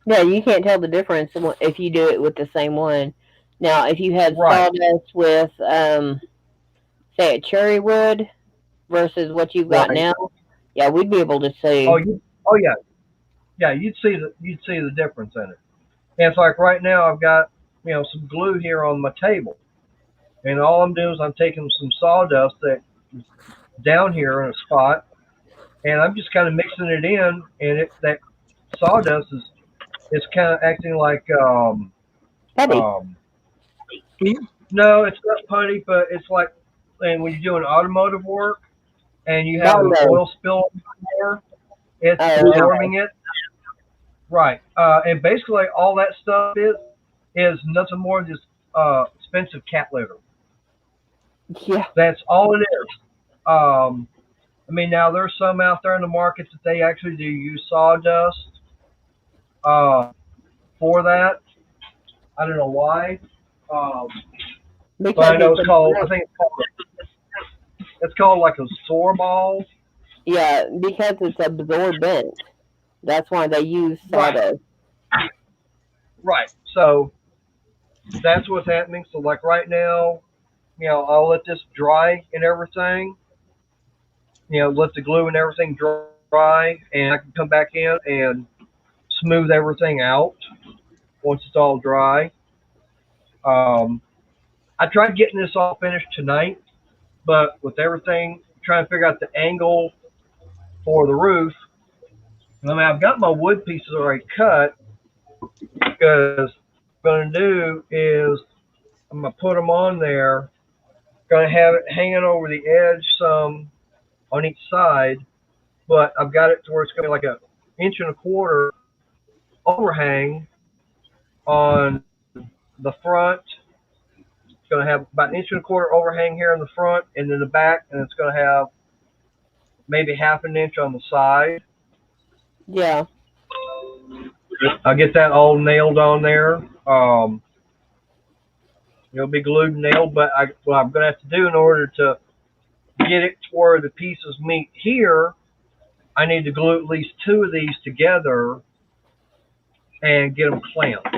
B: Yeah, you can't tell the difference if you do it with the same one. Now, if you had sawdust with, say, a cherry wood versus what you've got now, yeah, we'd be able to see.
A: Oh yeah, you'd see the difference in it. And it's like right now I've got some glue here on my table, and all I'm doing is I'm taking some sawdust that's down here in a spot, and I'm just kind of mixing it in, and that sawdust is kind of acting like
B: putty.
A: No, it's not putty, but it's like, and when you're doing automotive work and you have an oil spill there, it's absorbing it. Right. And basically all that stuff is nothing more than just expensive cat litter.
B: Yeah.
A: That's all it is. I mean, now there's some out there in the market that they actually do use sawdust for that. I don't know why. But I know it's called like a sorbol.
B: Yeah, because it's absorbent. That's why they use sawdust.
A: Right. So that's what's happening. So like right now, I'll let this dry and everything. Let the glue and everything dry, and I can come back in and smooth everything out once it's all dry. I tried getting this all finished tonight, but with everything, trying to figure out the angle for the roof. I mean, I've got my wood pieces already cut, because what I'm going to do is I'm going to put them on there, going to have it hanging over the edge some on each side, but I've got it to where it's going to be like an 1.25 inch overhang on the front. It's going to have about 1.25 inch overhang here in the front and in the back, and it's going to have maybe 1/2 inch on the side.
B: Yeah.
A: I'll get that all nailed on there. It'll be glued and nailed, but what I'm going to have to do in order to get it to where the pieces meet here, I need to glue at least 2 of these together and get them clamped.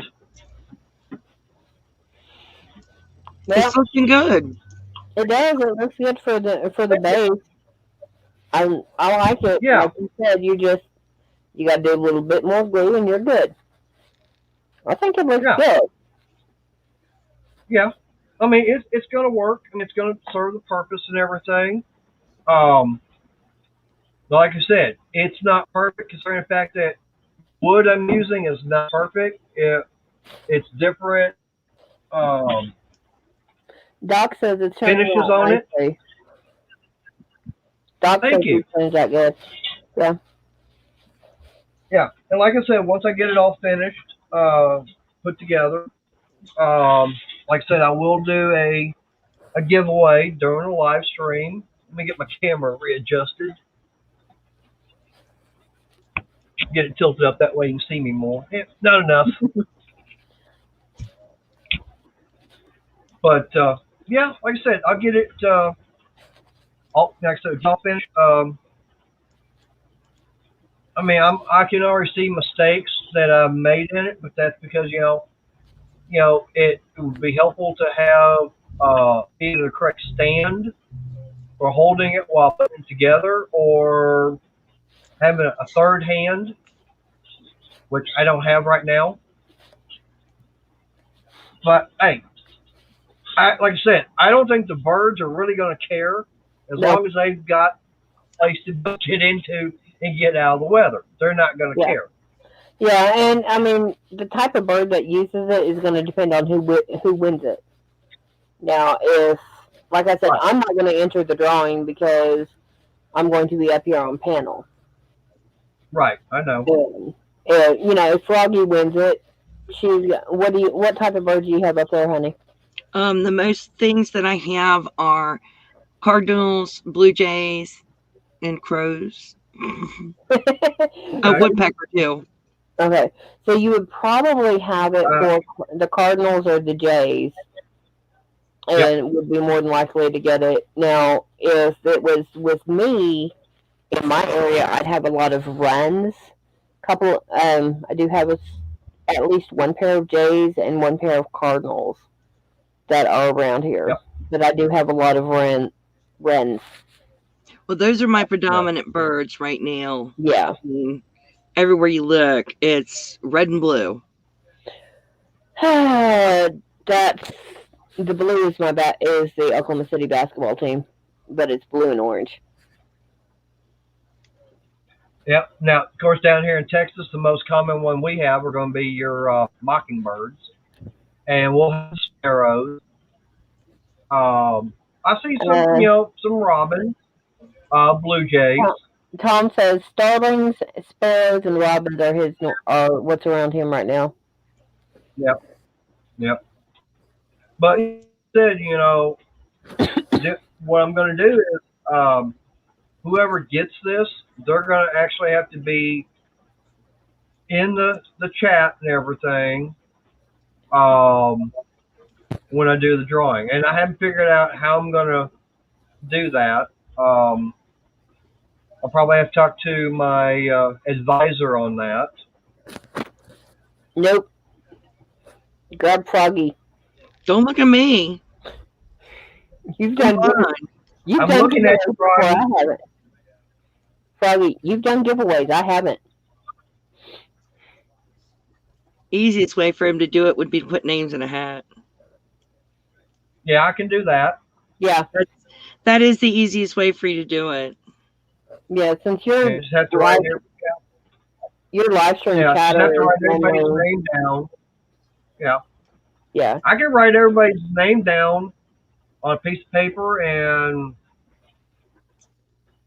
B: Yeah,
C: It's looking good.
B: it does. It looks good for the base. I like it.
A: Yeah.
B: Like you said, you got to do a little bit more glue and you're good. I think it looks
A: Yeah.
B: good.
A: Yeah, I mean it's going to work and it's going to serve the purpose and everything. But like I said, it's not perfect considering the fact that wood I'm using is not perfect. It's different
B: Doc says it's turning
A: finishes
B: out
A: on it.
B: nicely. Doc
A: Thank
B: says
A: you.
B: it turns out good. Yeah.
A: Yeah, and like I said, once I get it all finished, put together, like I said, I will do a giveaway during a live stream. Let me get my camera readjusted. Get it tilted up that way you can see me more. Yeah, not enough. But yeah, like I said, I'll get it. All like I said, it's all finished. I mean, I can already see mistakes that I've made in it, but that's because it would be helpful to have either the correct stand for holding it while putting it together, or having a third hand, which I don't have right now. But hey, like I said, I don't think the birds are really going to care as long as they've got a place to get into and get out of the weather. They're not going to care.
B: Yeah, and I mean the type of bird that uses it is going to depend on who wins it. Now, if like I said, I'm not going to enter the drawing because I'm going to be up here on panel.
A: Right, I know.
B: If Froggy wins it, what type of bird do you have up there, honey?
C: The most things that I have are cardinals, blue jays, and crows. A woodpecker too.
B: Okay, so you would probably have it for the cardinals or the jays, and would be more than likely to get it. Now, if it was with me in my area, I'd have a lot of wrens. I do have at least one pair of jays and one pair of cardinals that are around here.
A: Yep.
B: But I do have a lot of wrens.
C: Well, those are my predominant birds right now.
B: Yeah.
C: Everywhere you look, it's red and blue.
B: That's the blue is is the Oklahoma City basketball team, but it's blue and orange.
A: Yep. Now, of course, down here in Texas, the most common one we have are going to be your mockingbirds, and we'll have sparrows. I see some robins, blue jays.
B: Tom says starlings, sparrows, and robins are what's around him right now.
A: Yep. But he said, what I'm going to do is, whoever gets this, they're going to actually have to be in the chat and everything when I do the drawing. And I haven't figured out how I'm going to do that. I'll probably have to talk to my advisor on that.
B: Nope. Grab Froggy.
C: Don't look at me.
B: You've done
A: I'm looking at you, Froggy.
B: I haven't. Froggy, you've done giveaways. I haven't.
C: Easiest way for him to do it would be to put names in a hat.
A: Yeah, I can do that.
B: Yeah.
C: That is the easiest way for you to do it.
B: Yeah, since you're
A: You just have to write
B: your live stream
A: chatter.
B: chatter.
A: You have to write everybody's name down. Yeah.
B: Yeah.
A: I can write everybody's name down on a piece of paper and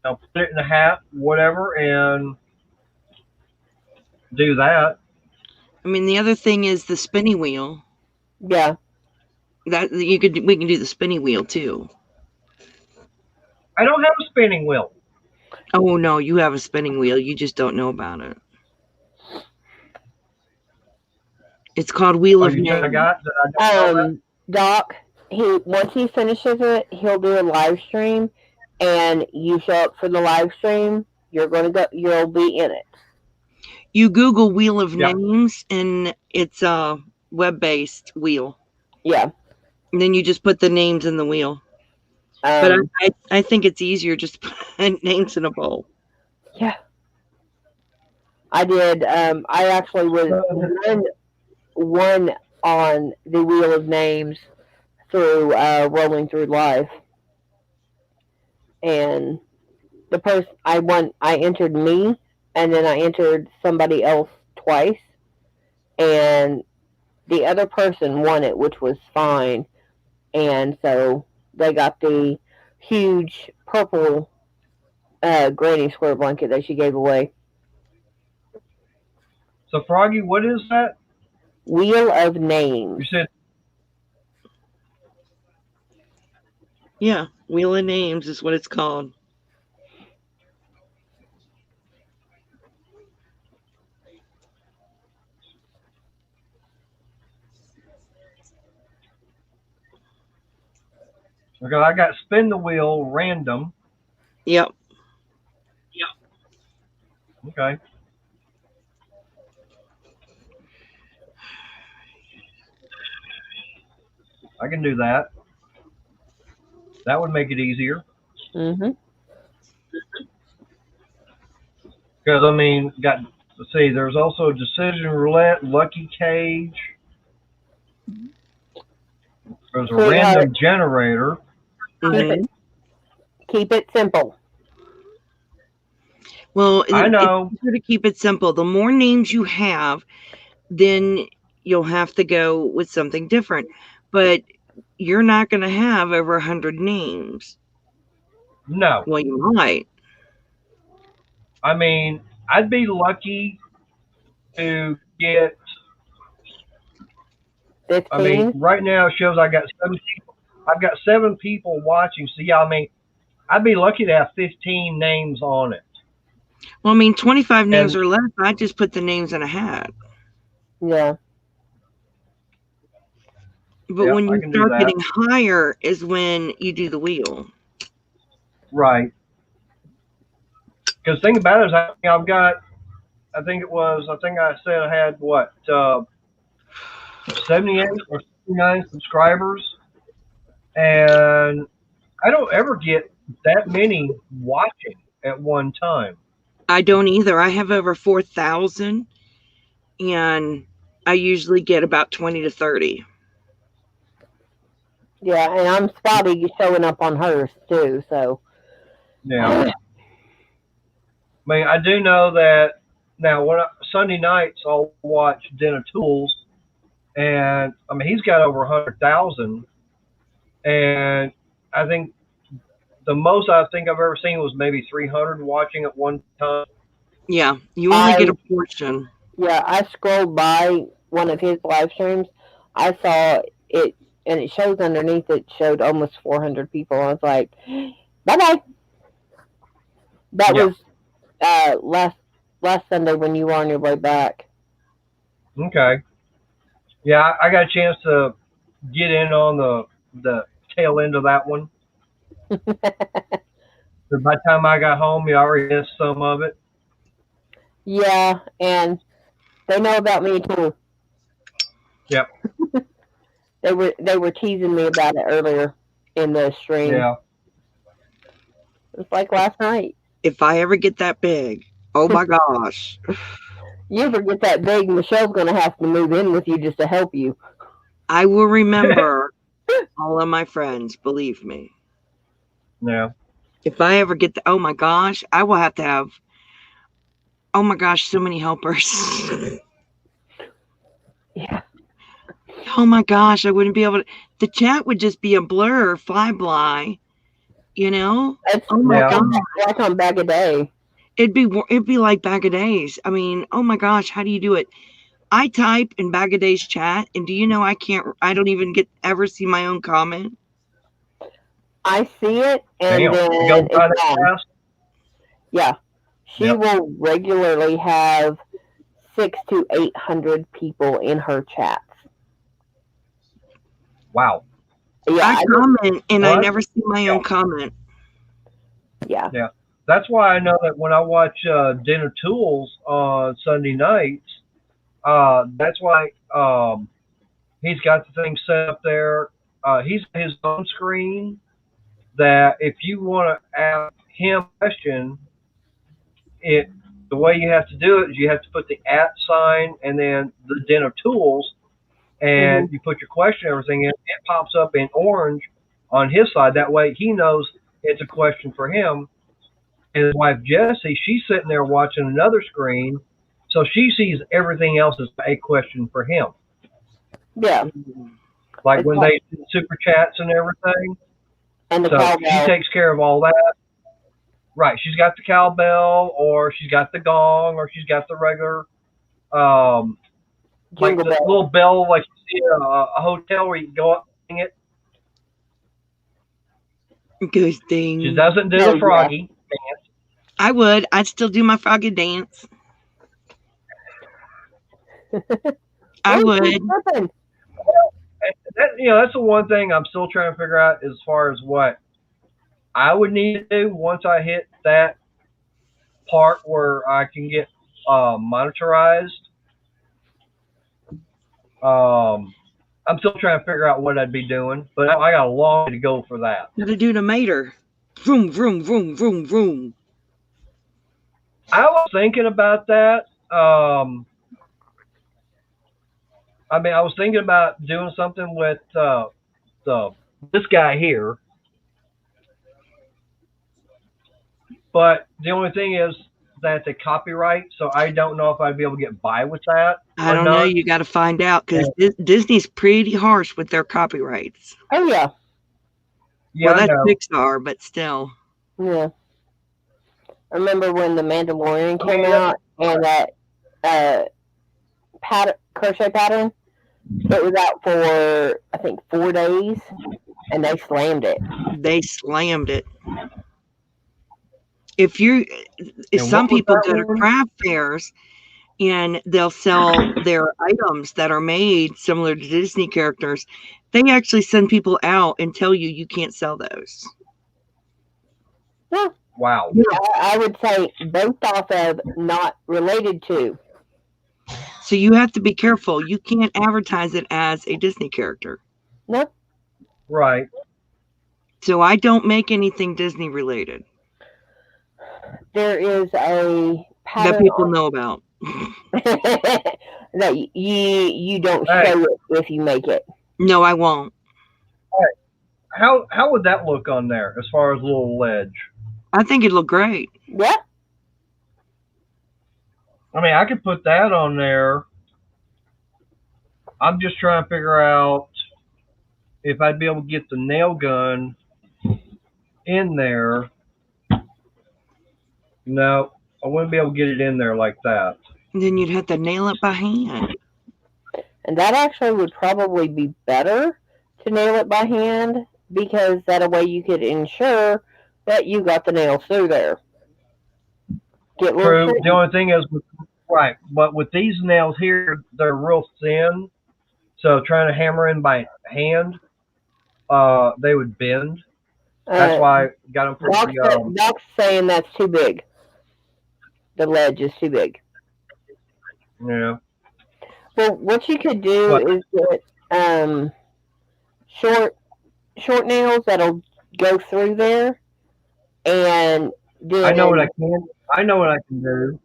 A: put it in a hat, whatever, and do that.
C: I mean, the other thing is the spinning wheel.
B: Yeah.
C: We can do the spinning wheel too.
A: I don't have a spinning wheel.
C: Oh no, you have a spinning wheel. You just don't know about it. It's called Wheel of Names.
B: Doc, once he finishes it, he'll do a live stream, and you show up for the live stream. You'll be in it.
C: You Google Wheel of
A: Yeah.
C: Names, and it's a web-based wheel.
B: Yeah.
C: And then you just put the names in the wheel. But I think it's easier just to put names in a bowl.
B: Yeah. I did. I actually was one on the Wheel of Names through Rolling Through Life, and the person I entered me, and then I entered somebody else twice, and the other person won it, which was fine, and so they got the huge purple granny square blanket that she gave away.
A: So, Froggy, what is that?
B: Wheel of Names.
A: You said.
C: Yeah, Wheel of Names is what it's called.
A: Okay, I got spin the wheel random.
C: Yep.
A: Okay. I can do that. That would make it easier.
B: Mm-hmm.
A: Because, I mean, let's see, there's also Decision Roulette, Lucky Cage. There's a random generator.
C: Mm-hmm.
B: Keep it simple.
C: Well,
A: I know.
C: It's easier to keep it simple. The more names you have, then you'll have to go with something different. But you're not going to have over 100 names.
A: No.
C: Well, you might.
A: I mean, I'd be lucky to get.
B: 15?
A: I mean, right now it shows I've got 7 people watching. So yeah, I mean, I'd be lucky to have 15 names on it.
C: Well, I mean, 25 names or less. I just put the names in a hat.
B: Yeah.
C: But when you start getting higher is when you do the wheel.
A: Right. Because think about it, I've got, I think I said I had what, 78 or 79 subscribers, and I don't ever get that many watching at one time.
C: I don't either. I have over 4,000, and I usually get about 20 to 30.
B: Yeah, and I'm spotty showing up on hers too, so.
A: Yeah. I mean, I do know that now. Sunday nights, I'll watch Den of Tools, and I mean, he's got over 100,000, and I think the most I've ever seen was maybe 300 watching at one time.
C: Yeah, you only get a portion.
B: Yeah, I scrolled by one of his live streams. I saw it, and it shows underneath. It showed almost 400 people. I was like, bye bye. That was last Sunday when you were on your way back.
A: Okay. Yeah, I got a chance to get in on the tail end of that one. By the time I got home, you already missed some of it.
B: Yeah, and they know about me too.
A: Yep.
B: They were teasing me about it earlier in the stream.
A: Yeah.
B: It's like last night.
C: If I ever get that big, oh my gosh.
B: You ever get that big, Michelle's going to have to move in with you just to help you.
C: I will remember all of my friends, believe me.
A: Yeah.
C: If I ever get oh my gosh, I will have to have, oh my gosh, so many helpers.
B: Yeah.
C: Oh my gosh, I wouldn't be able to, the chat would just be a blur, fly, you know?
B: Oh my gosh, like on Bag a Day.
C: It'd be like Bag a Days. I mean, oh my gosh, how do you do it? I type in Bag a Days chat, and do you know I don't even ever see my own comment?
B: I see it, and then it's gone. Yeah. She will regularly have 600 to 800 people in her chats.
A: Wow.
B: Yeah,
C: I comment, and I never see my own comment.
B: Yeah.
A: Yeah. That's why I know that when I watch Dinner Tools on Sunday nights, that's why he's got the thing set up there. He's his own screen that if you want to ask him a question, it the way you have to do it is you have to put the @ sign and then the Dinner Tools, and you put your question and everything in. It pops up in orange on his side. That way he knows it's a question for him. And his wife Jessie, she's sitting there watching another screen, so she sees everything else as a question for him.
B: Yeah.
A: Like
B: It's
A: when
B: like-
A: they do super chats and everything.
B: And the
A: So she
B: cowbell.
A: takes care of all that. Right. She's got the cowbell, or she's got the gong, or she's got the regular, like
B: Jingle
A: the
B: bell.
A: little bell, like you see at a hotel where you can go up and sing it.
C: Good thing.
A: She doesn't do
B: Oh,
A: the
B: yeah.
A: froggy.
C: I would. I'd still do my froggy dance. I
B: Ooh,
C: would.
B: she's slipping.
A: That's the one thing I'm still trying to figure out as far as what I would need to do once I hit that part where I can get monitorized. I'm still trying to figure out what I'd be doing, but I got a long way to go for that.
C: Gotta do the mater. Vroom, vroom, vroom, vroom, vroom.
A: I was thinking about that. I was thinking about doing something with this guy here, but the only thing is that the copyright, so I don't know if I'd be able to get by with that.
C: I
A: or
C: don't know.
A: not.
C: You got to find out because Disney's pretty harsh with their copyrights.
B: Oh, yeah.
A: Yeah,
C: Well,
A: I
C: that's
A: know.
C: Pixar, but still.
B: Yeah. I remember when The Mandalorian came
A: Yeah.
B: out and that crochet pattern, it was out for, I think, 4 days, and they slammed it.
C: They slammed it. If some
A: what was
C: people
A: that
C: go to
A: one?
C: craft fairs and they'll sell their items that are made similar to Disney characters, they actually send people out and tell you can't sell those.
B: Yeah.
A: Wow.
B: I would say based off of, not related to.
C: So you have to be careful. You can't advertise it as a Disney character.
B: Nope.
A: Right.
C: So I don't make anything Disney related
B: There is a pattern
C: that people know about.
B: that you don't
A: Hey.
B: show it if you make it.
C: No, I won't.
A: How would that look on there as far as a little ledge?
C: I think it'd look great.
B: Yeah.
A: I could put that on there. I'm just trying to figure out if I'd be able to get the nail gun in there. No, I wouldn't be able to get it in there like that.
C: And then you'd have to nail it by hand.
B: And that actually would probably be better to nail it by hand, because that way you could ensure that you got the nails through there. Get little
A: True.
B: tricky.
A: The only thing is, right, but with these nails here, they're real thin. So trying to hammer in by hand, they would bend. That's why I got them for the.
B: Doc's saying that's too big. The ledge is too big.
A: Yeah.
B: Well, what you could do
A: What?
B: is get short nails that'll go through there, and then
A: I know what I can. I know what I can do.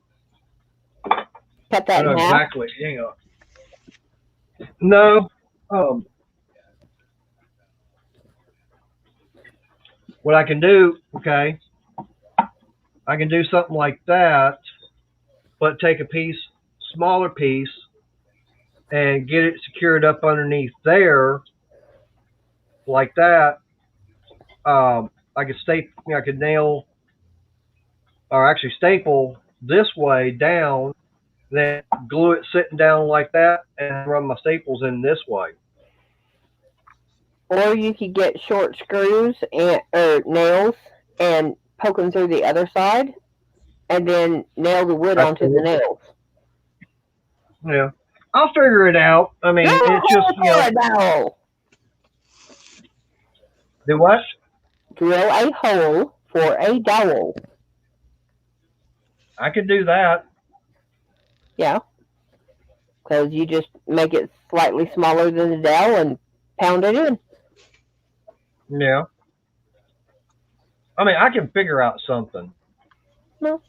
B: cut
A: I
B: that
A: know
B: in half.
A: exactly. Hang on. No. What I can do, okay, I can do something like that, but take a smaller piece, and get it secured up underneath there, like that. I could nail, or actually staple this way down, then glue it sitting down like that, and run my staples in this way.
B: Or you could get short screws or nails and poke them through the other side, and then nail the wood
A: That's
B: onto the
A: cool.
B: nails.
A: Yeah, I'll figure it out. It's just
B: dowel.
A: do what?
B: Drill a hole for a dowel.
A: I could do that.
B: Yeah. Because you just make it slightly smaller than the dowel and pound it in.
A: Yeah. I mean, I can figure out something.
B: No.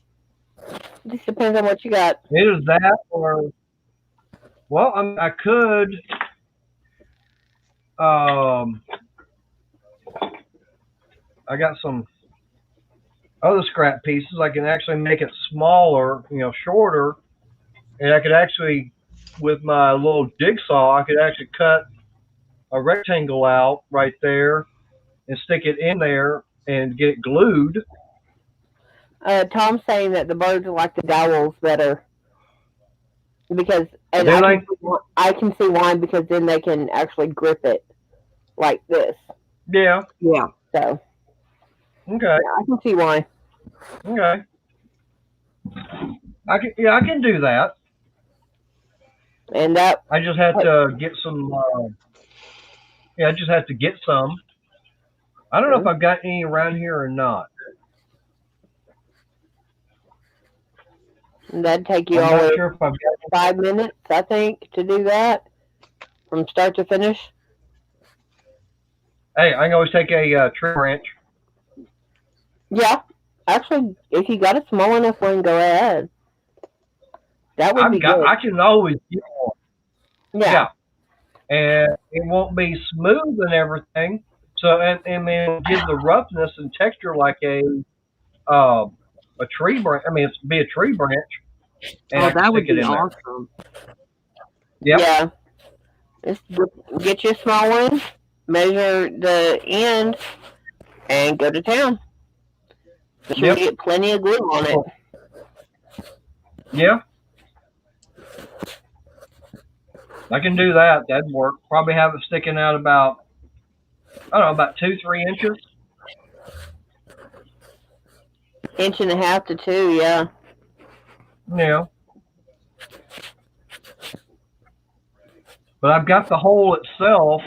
B: It just depends on what you got.
A: Either that or, well, I could. I got some other scrap pieces. I can actually make it smaller, shorter, and I could actually, with my little jigsaw, I could actually cut a rectangle out right there and stick it in there and get it glued.
B: Tom's saying that the birds like the dowels better because, and
A: They're
B: I can see why, because then they can actually grip it like this.
A: Yeah.
C: Yeah.
B: So.
A: Okay.
B: Yeah, I can see why.
A: Okay. I can do that.
B: And that.
A: I just had to get some. I just have to get some. I don't know if I've got any around here or not.
B: That'd take you
A: I'm
B: all
A: not sure if I've got
B: 5 minutes, I think, to do that from start to finish.
A: Hey, I can always take a tree branch.
B: Yeah, actually, if you got a small enough one, go ahead. That would be good.
A: I can always get one.
B: Yeah.
A: And it won't be smooth and everything. So and it'll give the roughness and texture like a tree branch. I mean, it's be a tree branch. And
C: that would be awesome.
A: Yep.
B: Yeah. Just get you a small one, measure the end, and go to town. Make sure you get plenty of glue on it.
A: Yeah. I can do that. That'd work. Probably have it sticking out about, I don't know, about 2-3 inches.
B: 1.5 to 2, yeah.
A: Yeah. But I've got the hole itself.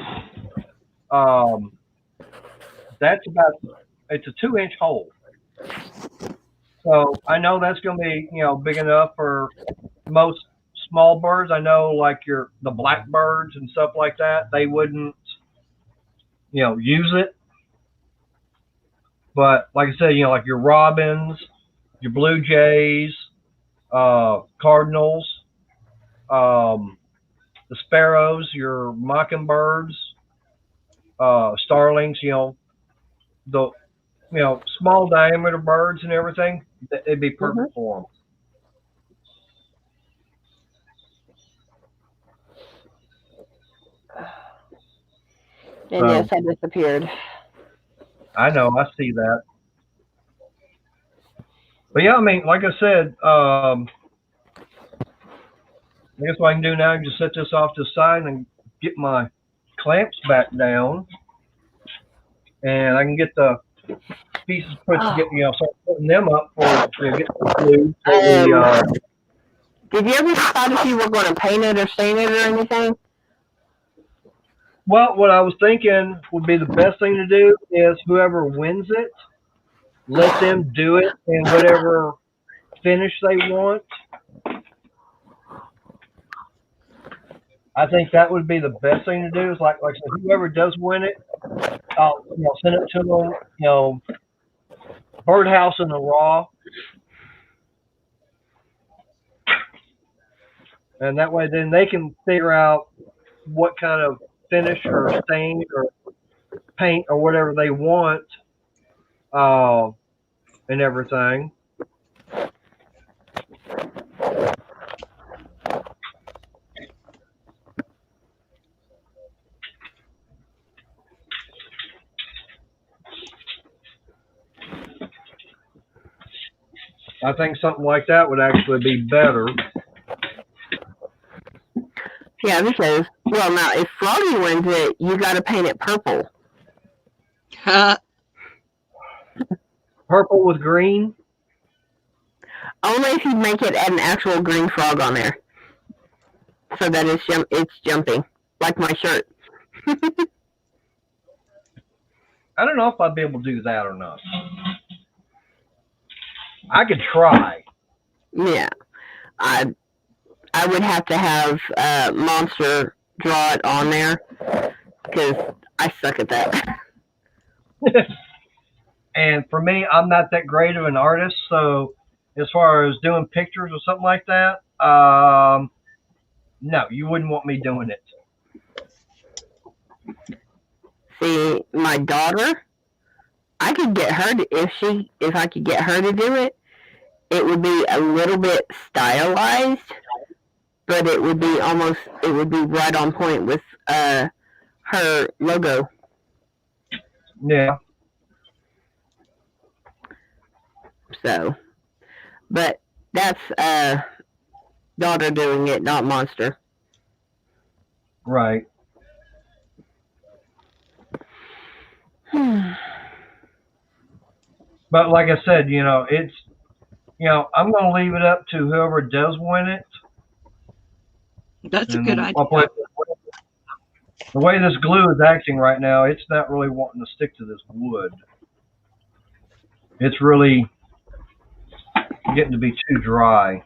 A: That's about, it's a 2-inch hole. So I know that's going to be, big enough for most small birds. I know like the blackbirds and stuff like that, they wouldn't, use it. But like I said, like your robins, your blue jays, cardinals, the sparrows, your mockingbirds, starlings, the small diameter birds and everything, it'd be perfect for them.
B: And yes, I disappeared.
A: I know, I see that. But yeah, I mean, like I said, I guess what I can do now is just set this off to the side and get my clamps back down, and I can get the pieces start putting them up for get the glue.
B: Did you ever decide if you were going to paint it or stain it or anything?
A: Well, what I was thinking would be the best thing to do is whoever wins it, let them do it in whatever finish they want. I think that would be the best thing to do. Is like I said, whoever does win it, I'll send it to them. Birdhouse in the raw, and that way then they can figure out what kind of finish or stain or paint or whatever they want, and everything. I think something like that would actually be better.
B: Yeah, because, well, now, if Froggy wins it, you got to paint it purple.
A: Purple with green?
B: Only if you make it an actual green frog on there. So that it's jumping, like my shirt.
A: I don't know if I'd be able to do that or not. I could try.
B: Yeah, I I would have to have Monster draw it on there because I suck at that.
A: And for me, I'm not that great of an artist, so as far as doing pictures or something like that, no, you wouldn't want me doing it.
B: See, my daughter, I could get her to, if I could get her to do it, it would be a little bit stylized, but it would be right on point with her logo.
A: Yeah.
B: So, but that's daughter doing it, not Monster.
A: Right. But like I said, it's I'm going to leave it up to whoever does win it.
C: That's a good idea.
A: The way this glue is acting right now, it's not really wanting to stick to this wood. It's really getting to be too dry.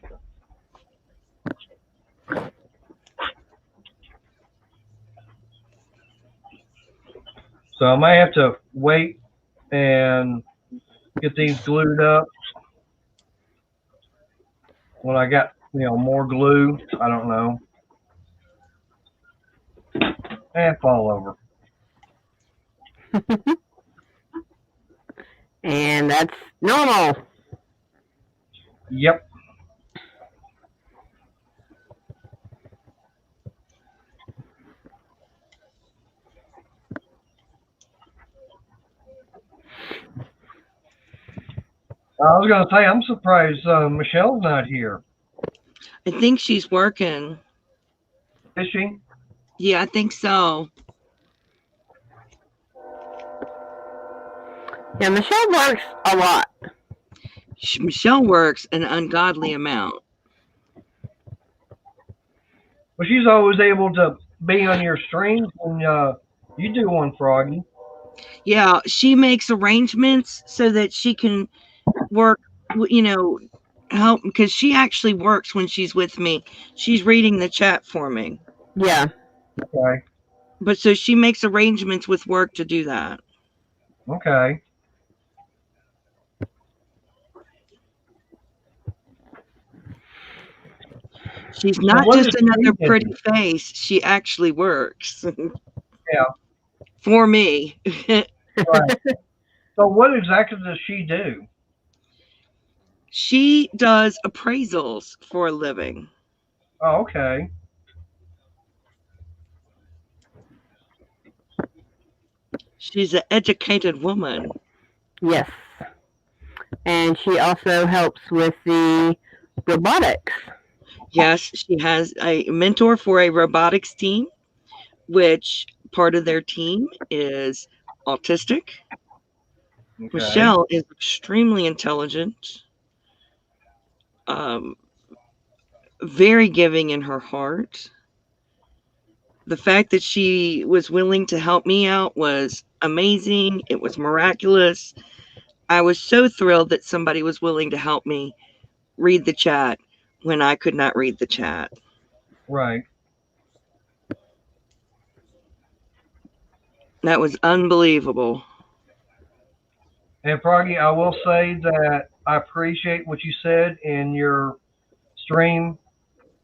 A: So I might have to wait and get these glued up when I got, more glue. I don't know. And fall over.
B: And that's normal.
A: Yep. I was going to say, I'm surprised Michelle's not here.
C: I think she's working.
A: Is she?
C: Yeah, I think so.
B: Yeah, Michelle works a lot.
C: Michelle works an ungodly amount.
A: Well, she's always able to be on your streams when you do one, Froggy.
C: Yeah, she makes arrangements so that she can work, help, because she actually works when she's with me. She's reading the chat for me.
B: Yeah.
A: Okay.
C: But so she makes arrangements with work to do that.
A: Okay.
C: She's not just another pretty face. She actually works.
A: Yeah.
C: For me.
A: Right. So what exactly does she do?
C: She does appraisals for a living.
A: Oh, okay.
C: She's an educated woman.
B: Yes. And she also helps with the robotics.
C: Yes, she has a mentor for a robotics team, which part of their team is autistic. Okay. Michelle is extremely intelligent, very giving in her heart. The fact that she was willing to help me out was amazing. It was miraculous. I was so thrilled that somebody was willing to help me read the chat when I could not read the chat.
A: Right.
C: That was unbelievable.
A: And Froggy, I will say that I appreciate what you said in your stream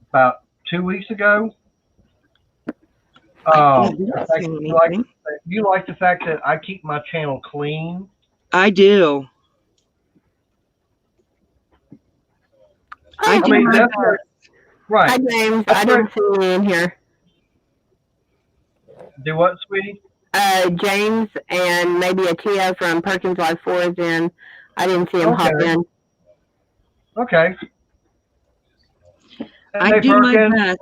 A: about 2 weeks ago. You like the fact that I keep my channel clean.
C: I do.
B: I mean, that's right. Hi, James. I didn't see you in here.
A: Do what, sweetie?
B: James and maybe a Tia from Perkins Live 4 is in. I didn't see him hop in.
A: Okay.
C: I do my best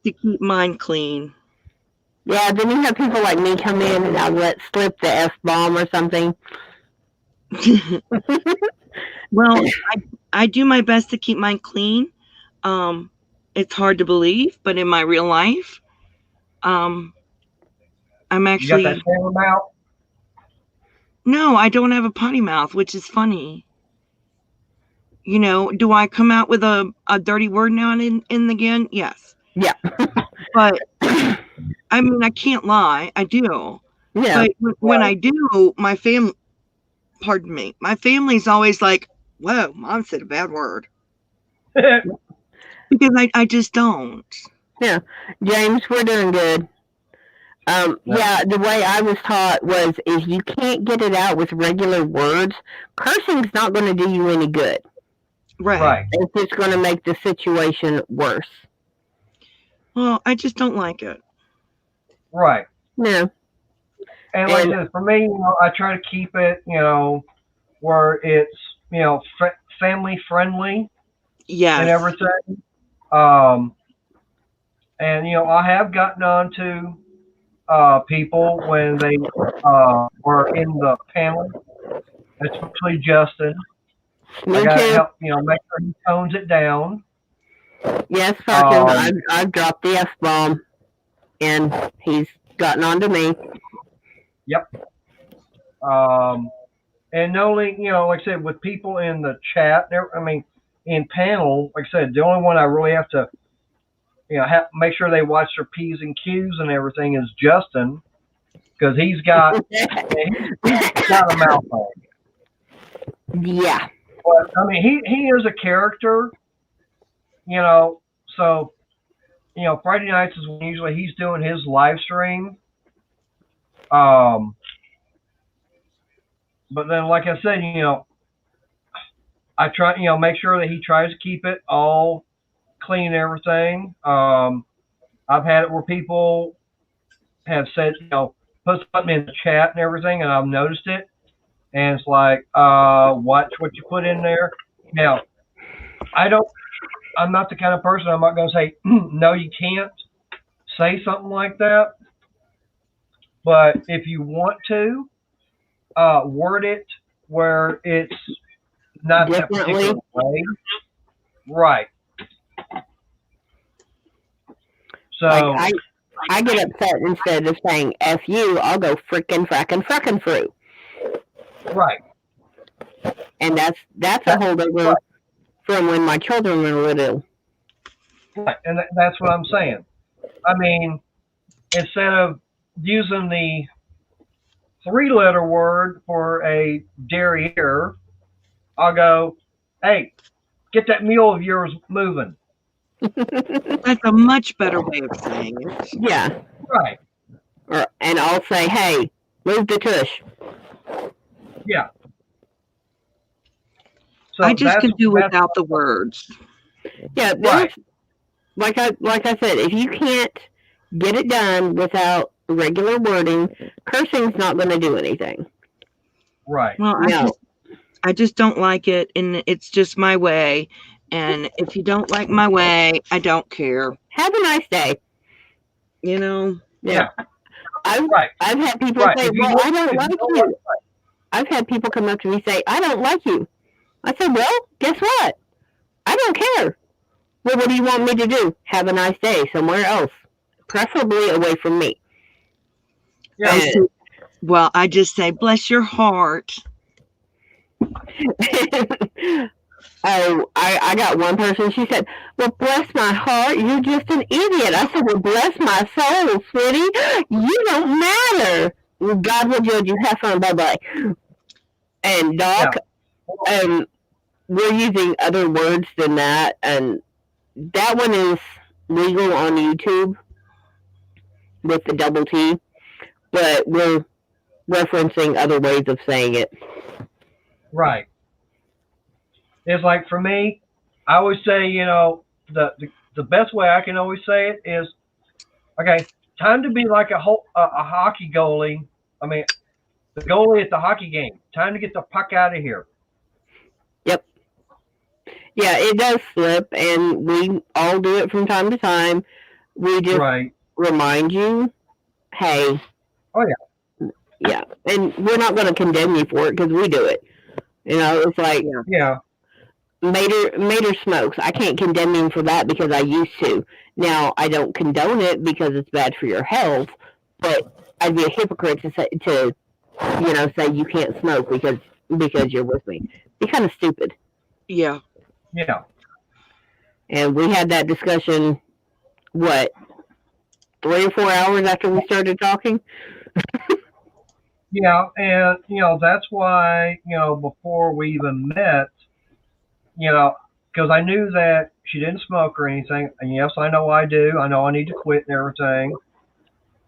C: to keep mine clean.
B: Yeah, then you have people like me come in and I'll let slip the F-bomb or something.
C: Well, I do my best to keep mine clean. It's hard to believe, but in my real life, I'm actually.
A: You got that sailor mouth?
C: No, I don't have a potty mouth, which is funny. You know, do I come out with a dirty word now and again? Yes.
B: Yeah.
C: But I mean, I can't lie. I do.
B: Yeah.
C: But when I do, my family, pardon me, my family's always like, whoa, Mom said a bad word. Because I just don't.
B: Yeah. James, we're doing good. Yeah, the way I was taught is you can't get it out with regular words. Cursing's not going to do you any good.
C: Right.
B: It's just going to make the situation worse.
C: Well, I just don't like it.
A: Right.
B: No.
A: And like I said, for me, I try to keep it, where it's, family friendly.
C: Yes.
A: And everything. And I have gotten on to people when they were in the panel, especially Justin.
B: Me
A: I gotta
B: too.
A: help, make sure he tones it down.
B: Yes, Perkins, I've dropped the F-bomb, and he's gotten on to me.
A: Yep. And not only, like I said, with people in the chat, in panel, like I said, the only one I really have to, make sure they watch their P's and Q's and everything is Justin, because he's got a mouth on.
B: Yeah.
A: But he is a character, so Friday nights is when usually he's doing his live stream. But then, like I said, I try, make sure that he tries to keep it all clean and everything. I've had it where people have said, put something in the chat and everything, and I've noticed it. And it's like, watch what you put in there. Now, I'm not the kind of person, I'm not going to say, no, you can't say something like that. But if you want to, word it where it's not that particular way. Right. So
B: like I get upset instead of saying F you, I'll go frickin' through.
A: Right.
B: And that's a holdover from when my children were little.
A: Right, and that's what I'm saying. I mean, instead of using the 3-letter word for a derriere, I'll go, hey, get that mule of yours moving.
C: That's a much better way of saying it.
B: Yeah.
A: Right.
B: And I'll say, hey, move the tush.
A: Yeah. So
C: I just can do without the words.
B: Yeah,
A: right.
B: Like I said, if you can't get it done without regular wording, cursing's not going to do anything.
A: Right.
C: Well, I just don't like it, and it's just my way. And if you don't like my way, I don't care.
B: Have a nice day.
A: Yeah.
B: I've had people say, well, I don't like you. I've had people come up to me and say, I don't like you. I said, well, guess what? I don't care. Well, what do you want me to do? Have a nice day somewhere else, preferably away from me.
A: Yeah.
C: Well, I just say, bless your heart.
B: Oh, I got one person, she said, well, bless my heart, you're just an idiot. I said, well, bless my soul, sweetie. You don't matter. God will judge you. Have fun. Bye-bye. And Doc, we're using other words than that, and that one is legal on YouTube with the double T, but we're referencing other ways of saying it.
A: Right. It's like, for me, I always say, the best way I can always say it is, okay, time to be like a hockey goalie. I mean, the goalie at the hockey game. Time to get the puck out of here.
B: Yep. Yeah, it does slip, and we all do it from time to time. We just remind you, hey.
A: Oh, yeah.
B: Yeah, and we're not going to condemn you for it because we do it. It's like,
A: yeah.
B: Mater smokes. I can't condemn him for that because I used to. Now, I don't condone it because it's bad for your health, but I'd be a hypocrite to say you can't smoke because you're with me. Be kind of stupid.
C: Yeah.
A: Yeah.
B: And we had that discussion, what, 3 or 4 hours after we started talking?
A: Yeah, and that's why before we even met, because I knew that she didn't smoke or anything, and yes, I know I do. I know I need to quit and everything,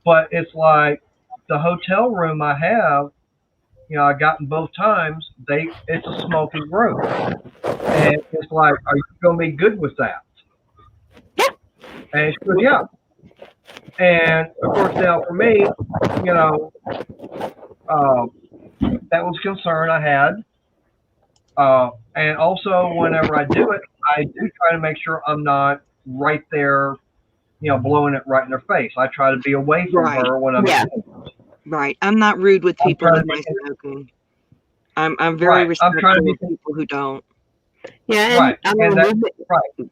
A: but it's like the hotel room I have. I got in both times. It's a smoking room, and it's like, are you gonna be good with that?
B: Yeah.
A: And she goes, yeah. And of course, now for me, that was a concern I had. And also, whenever I do it, I do try to make sure I'm not right there, blowing it right in her face. I try to be away from
C: Right.
A: her when I'm
B: Yeah.
A: doing it.
C: Right. I'm not rude with
A: I'm
C: people
A: trying
C: with
A: to
C: my
A: be
C: smoking. I'm very
A: right. I'm trying to
C: respectful
A: be
C: of people who don't.
B: Yeah, and
A: right,
B: I mean,
A: and that right.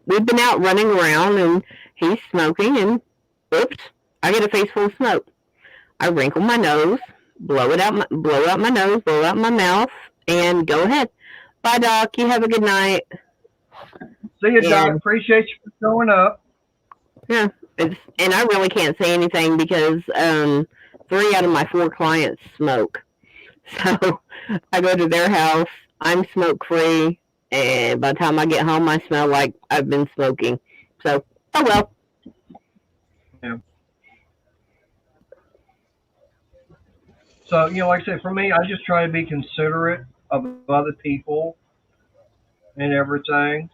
B: we've been out running around, and he's smoking, and oops, I get a face full of smoke. I wrinkle my nose, blow out my nose, blow out my mouth, and go ahead. Bye, Doc. You have a good night.
A: See you, Doc.
B: And
A: Appreciate you for showing up.
B: yeah, and I really can't say anything because 3 out of my 4 clients smoke. So I go to their house. I'm smoke free, and by the time I get home, I smell like I've been smoking. So oh well.
A: Yeah. So like I said, for me, I just try to be considerate of other people and everything.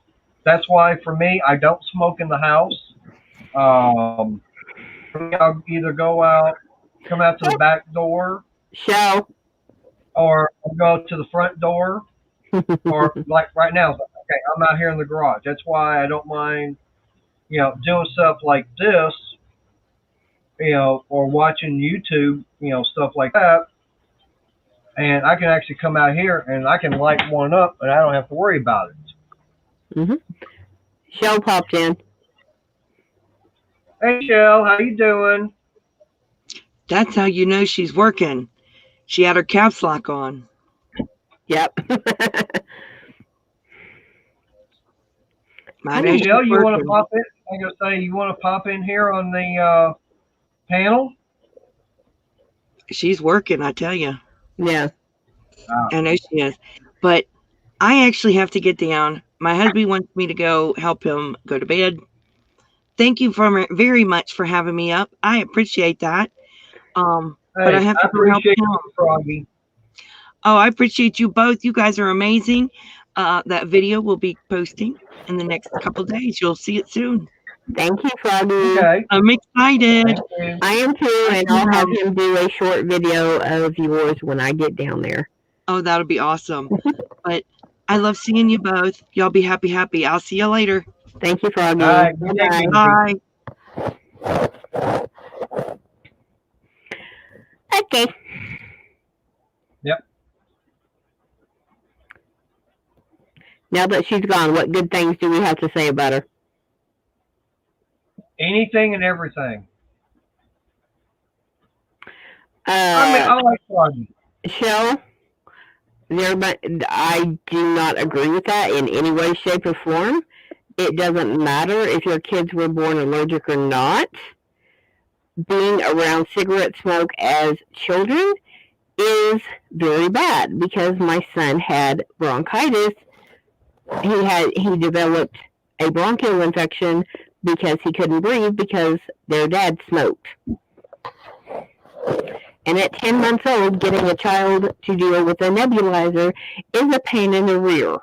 A: That's why for me, I don't smoke in the house. For me, I'll either come out to the back door,
B: Show.
A: or I'll go to the front door, or like right now, okay, I'm out here in the garage. That's why I don't mind, doing stuff like this, or watching YouTube, stuff like that. And I can actually come out here and I can light one up, and I don't have to worry about it.
B: Mm-hmm. Show popped in.
A: Hey, Shell, how you doing?
C: That's how you know she's working. She had her caps lock on.
B: Yep.
A: Hey, Shell, you want to pop in? I'm gonna say you want to pop in here on the panel.
C: She's working, I tell you.
B: Yeah.
C: I know she is. But I actually have to get down. My husband wants me to go help him go to bed. Thank you very much for having me up. I appreciate that. But I have to go help him.
A: Froggy.
C: Oh, I appreciate you both. You guys are amazing. That video will be posting in the next couple of days. You'll see it soon.
B: Thank you, Froggy.
A: Okay.
C: I'm excited.
B: I am too, and I'll have him do a short video of yours when I get down there.
C: Oh, that'll be awesome. But I love seeing you both. Y'all be happy. I'll see you later.
B: Thank you, Froggy.
A: Bye.
C: Bye.
B: Okay.
A: Yep.
B: Now that she's gone, what good things do we have to say about her?
A: Anything and everything.
B: I
A: like Froggy.
B: Shell, I do not agree with that in any way, shape, or form. It doesn't matter if your kids were born allergic or not. Being around cigarette smoke as children is very bad because my son had bronchitis. He developed a bronchial infection because he couldn't breathe because their dad smoked. And at 10 months old, getting a child to deal with a nebulizer is a pain in the rear.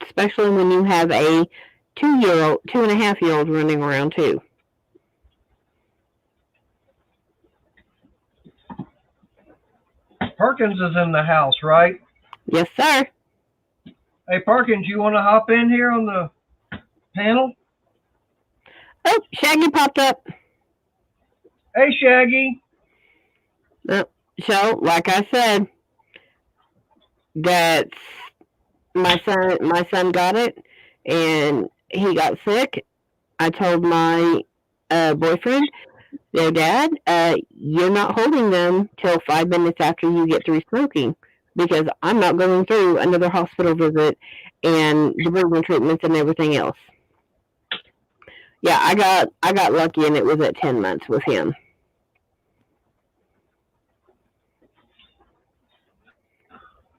B: Especially when you have a 2.5-year-old running around too.
A: Perkins is in the house, right?
B: Yes, sir.
A: Hey, Perkins, you want to hop in here on the panel?
B: Oh, Shaggy popped up.
A: Hey, Shaggy.
B: So, like I said, that's my son got it, and he got sick. I told my boyfriend, their dad, you're not holding them till 5 minutes after you get through smoking. because I'm not going through another hospital visit and the breathing treatments and everything else. Yeah, I got lucky and it was at 10 months with him.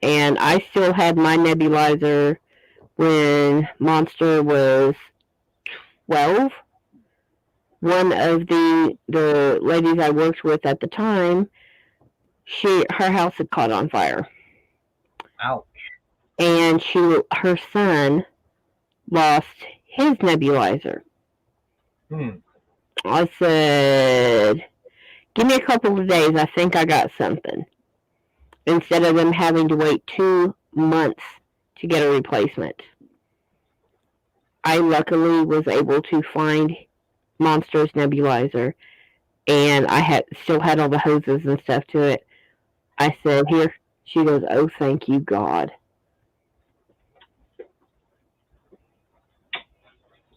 B: And I still had my nebulizer when Monster was 12. One of the ladies I worked with at the time, her house had caught on fire.
A: Ouch.
B: And her son lost his nebulizer. I said, give me a couple of days. I think I got something. Instead of them having to wait 2 months to get a replacement. I luckily was able to find Monster's nebulizer, and I still had all the hoses and stuff to it. I said, here. She goes, oh, thank you, God.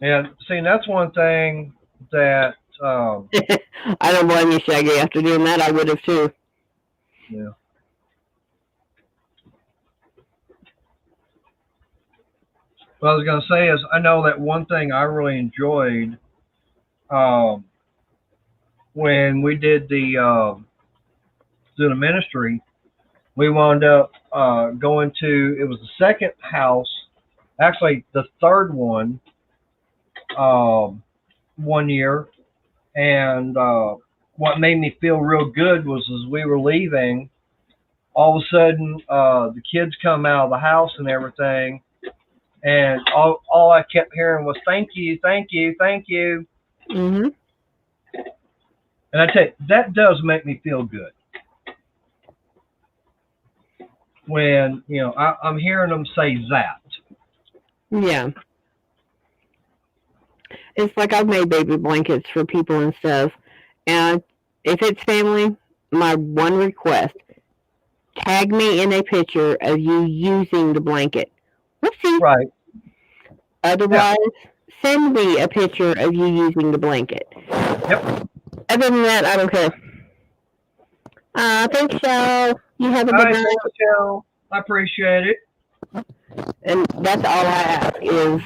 A: Yeah, see, that's one thing that...
B: I don't blame you, Shaggy. After doing that, I would have too.
A: Yeah. What I was going to say is, I know that one thing I really enjoyed when we did the ministry, we wound up going to, it was the second house, actually the third one, 1 year. And what made me feel real good was as we were leaving, all of a sudden the kids come out of the house and everything. And all I kept hearing was, thank you, thank you, thank you.
B: Mm-hmm.
A: And I tell you, that does make me feel good. When, I'm hearing them say that.
B: Yeah. It's like I've made baby blankets for people and stuff. And if it's family, my one request, tag me in a picture of you using the blanket. Whoopsie.
A: Right.
B: Otherwise, send me a picture of you using the blanket.
A: Yep.
B: Other than that, I don't care. Thanks, y'all. You have a good night.
A: Thanks, y'all. I appreciate it.
B: And that's all I ask is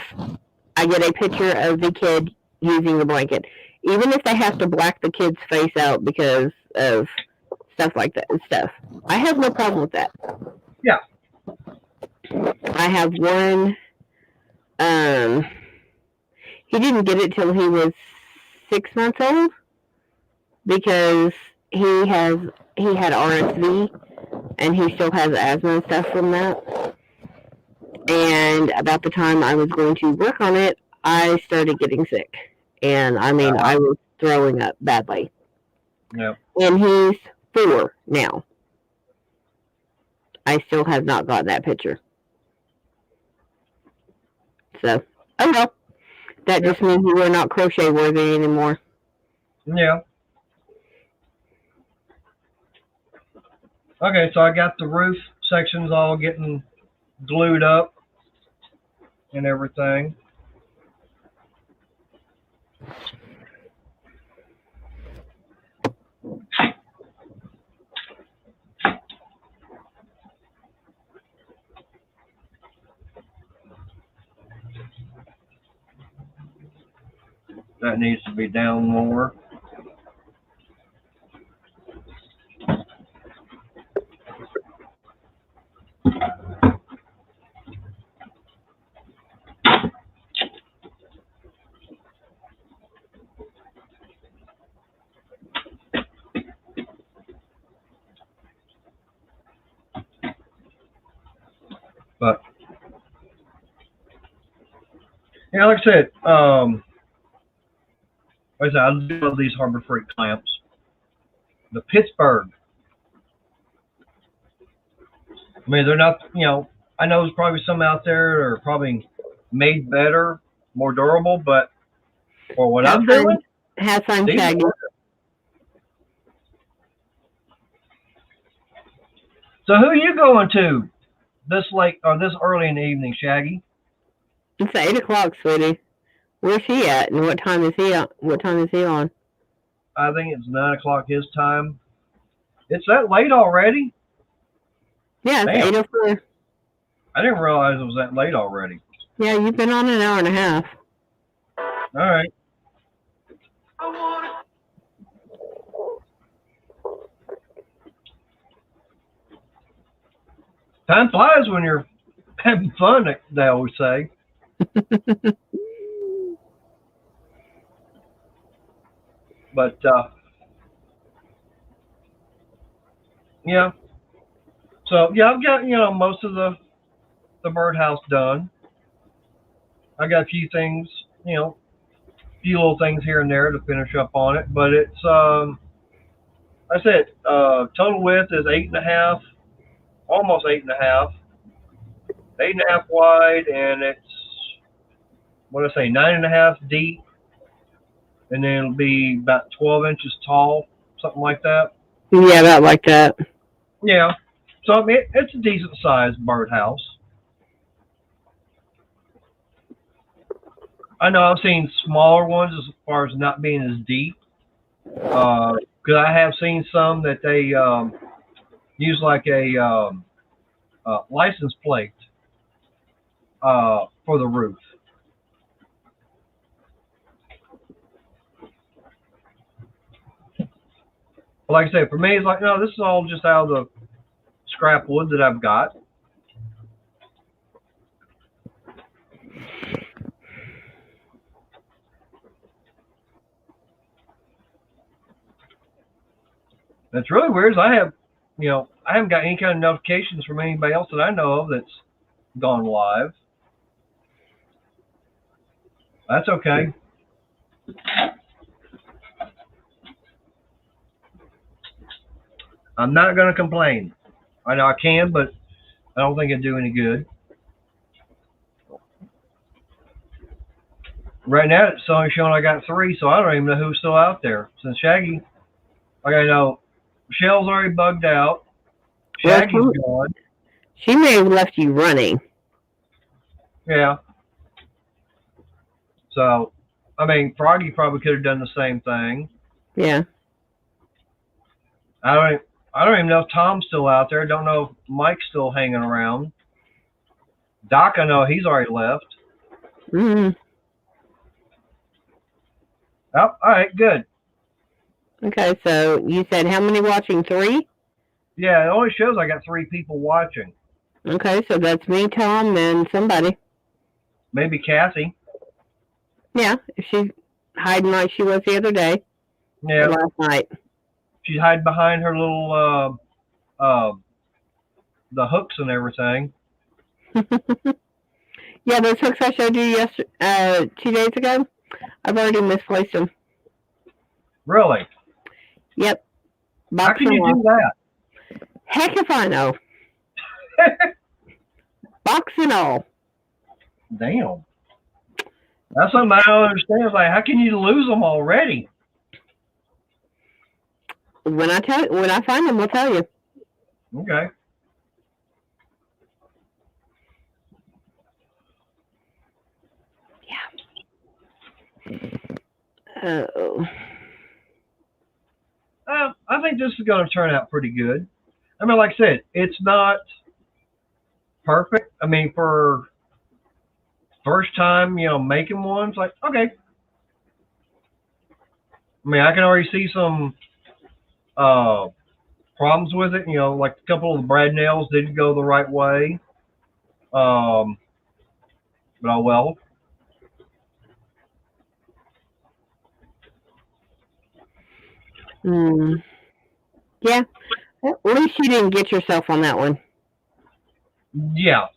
B: I get a picture of the kid using the blanket. Even if they have to black the kid's face out because of stuff like that and stuff. I have no problem with that.
A: Yeah.
B: I have one, he didn't get it till he was 6 months old because he had RSV and he still has asthma and stuff from that. And about the time I was going to work on it, I started getting sick. And I mean, I was throwing up badly.
A: Yep.
B: And he's 4 now. I still have not gotten that picture. So, oh well. That just means we were not crochet worthy anymore.
A: Yeah. Okay, so I got the roof sections all getting glued up and everything. That needs to be down more. But yeah, like I said, I love these Harbor Freight clamps. The Pittsburgh. I mean, they're not, I know there's probably some out there that are probably made better, more durable, but for what I'm doing,
B: have fun, Shaggy.
A: So who are you going to this late or this early in the evening, Shaggy?
B: It's 8 o'clock, sweetie. Where's he at, and what time is he on? What time is he on?
A: I think it's 9 o'clock his time. It's that late already?
B: Yeah, it's
A: Damn.
B: 8:04.
A: I didn't realize it was that late already.
B: Yeah, you've been on an hour and a half.
A: All right. Time flies when you're having fun, they always say. But, yeah. So, yeah, I've got, most of the birdhouse done. I got a few things, a few little things here and there to finish up on it. But it's, I said, total width is 8.5, almost 8.5. 8.5 wide, and it's, what did I say, 9.5 deep. And then it'll be about 12 inches tall, something like that.
B: Yeah, about like that.
A: Yeah. So, I mean, it's a decent sized birdhouse. I know I've seen smaller ones as far as not being as deep. Because I have seen some that they use like a license plate for the roof. But like I said, for me, it's like, no, this is all just out of the scrap wood that I've got. That's really weird. Is I haven't got any kind of notifications from anybody else that I know of that's gone live. That's okay. I'm not going to complain. I know I can, but I don't think it'd do any good. Right now, it's only showing I got 3, so I don't even know who's still out there. Since Shaggy, like I know, Michelle's already bugged out. Shaggy's gone.
B: She may have left you running.
A: Yeah. So, I mean, Froggy probably could have done the same thing.
B: Yeah.
A: I don't even know if Tom's still out there. Don't know if Mike's still hanging around. Doc, I know he's already left.
B: Mm-hmm.
A: Oh, all right, good.
B: Okay, so you said how many watching? 3?
A: Yeah, it only shows I got 3 people watching.
B: Okay, so that's me, Tom, and somebody.
A: Maybe Kathy.
B: Yeah, she's hiding like she was the other day.
A: Yeah.
B: Last night.
A: She's hiding behind her little the hooks and everything.
B: Yeah, those hooks I showed you 2 days ago, I've already misplaced them.
A: Really?
B: Yep.
A: How can you do that?
B: Heck if I know. Box and all.
A: Damn. That's something I don't understand. It's like, how can you lose them already?
B: When I find them, I'll tell you.
A: Okay.
B: Yeah. Oh.
A: I think this is going to turn out pretty good. I mean, like I said, it's not perfect. I mean, for first time, making one, it's like, okay. I mean, I can already see some problems with it. Like a couple of the brad nails didn't go the right way. But oh well.
B: Yeah. At least you didn't get yourself on that one.
A: Yeah.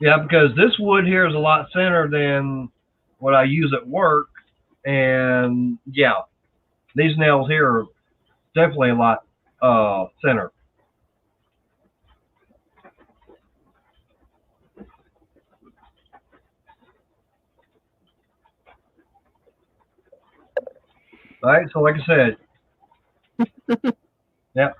A: Yeah, because this wood here is a lot thinner than what I use at work. And yeah, these nails here are definitely a lot thinner. All right, so like I said, yep.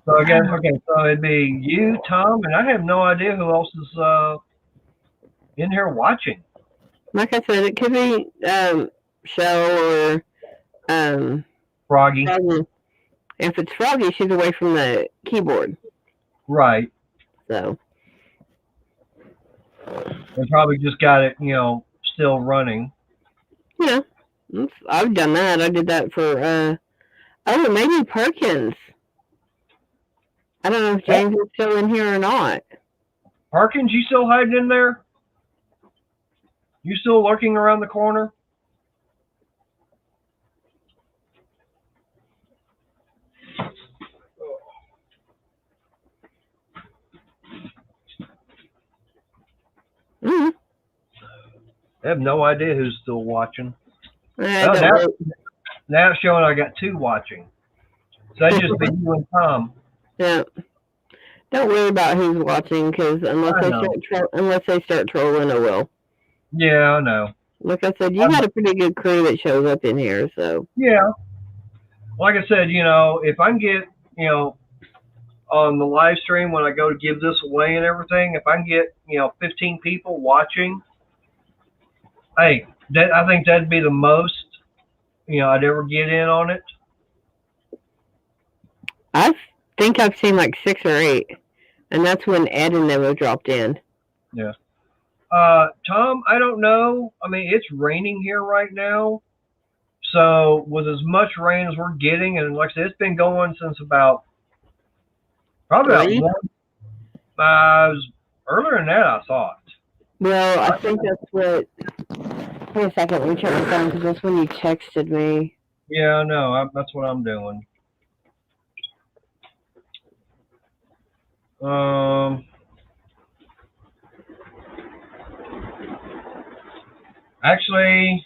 A: So again, okay, so it'd be you, Tom, and I have no idea who else is in here watching.
B: Like I said, it could be Shell or
A: Froggy.
B: Froggy. If it's Froggy, she's away from the keyboard.
A: Right.
B: So.
A: They probably just got it, still running.
B: Yeah. I've done that. I did that for, maybe Perkins. I don't know if James is still in here or not.
A: Perkins, you still hiding in there? You still lurking around the corner?
B: Mm-hmm.
A: I have no idea who's still watching.
B: Now
A: it's showing I got 2 watching. So that just be you and Tom.
B: Yeah. Don't worry about who's watching, because unless they start trolling, I will.
A: Yeah, I know.
B: Like I said, you got a pretty good crew that shows up in here, so.
A: Yeah. Like I said, if I can get, on the live stream when I go to give this away and everything, if I can get, 15 people watching, hey, I think that'd be the most, I'd ever get in on it.
B: I think I've seen like 6 or 8, and that's when Ed and them have dropped in.
A: Yeah. Tom, I don't know. I mean, it's raining here right now. So with as much rain as we're getting, and like I said, it's been going since about probably about 1. Earlier than that, I thought.
B: Well, I think that's what. Wait a second, let me check my phone because that's when you texted me.
A: Yeah, I know. That's what I'm doing. Actually,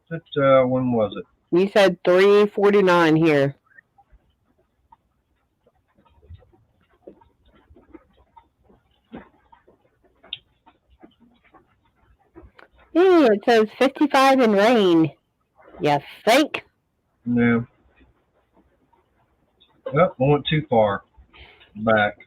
A: when was it?
B: You said 3:49 here. Yeah, it says 55 and rain. You think?
A: No. Oh, I went too far back.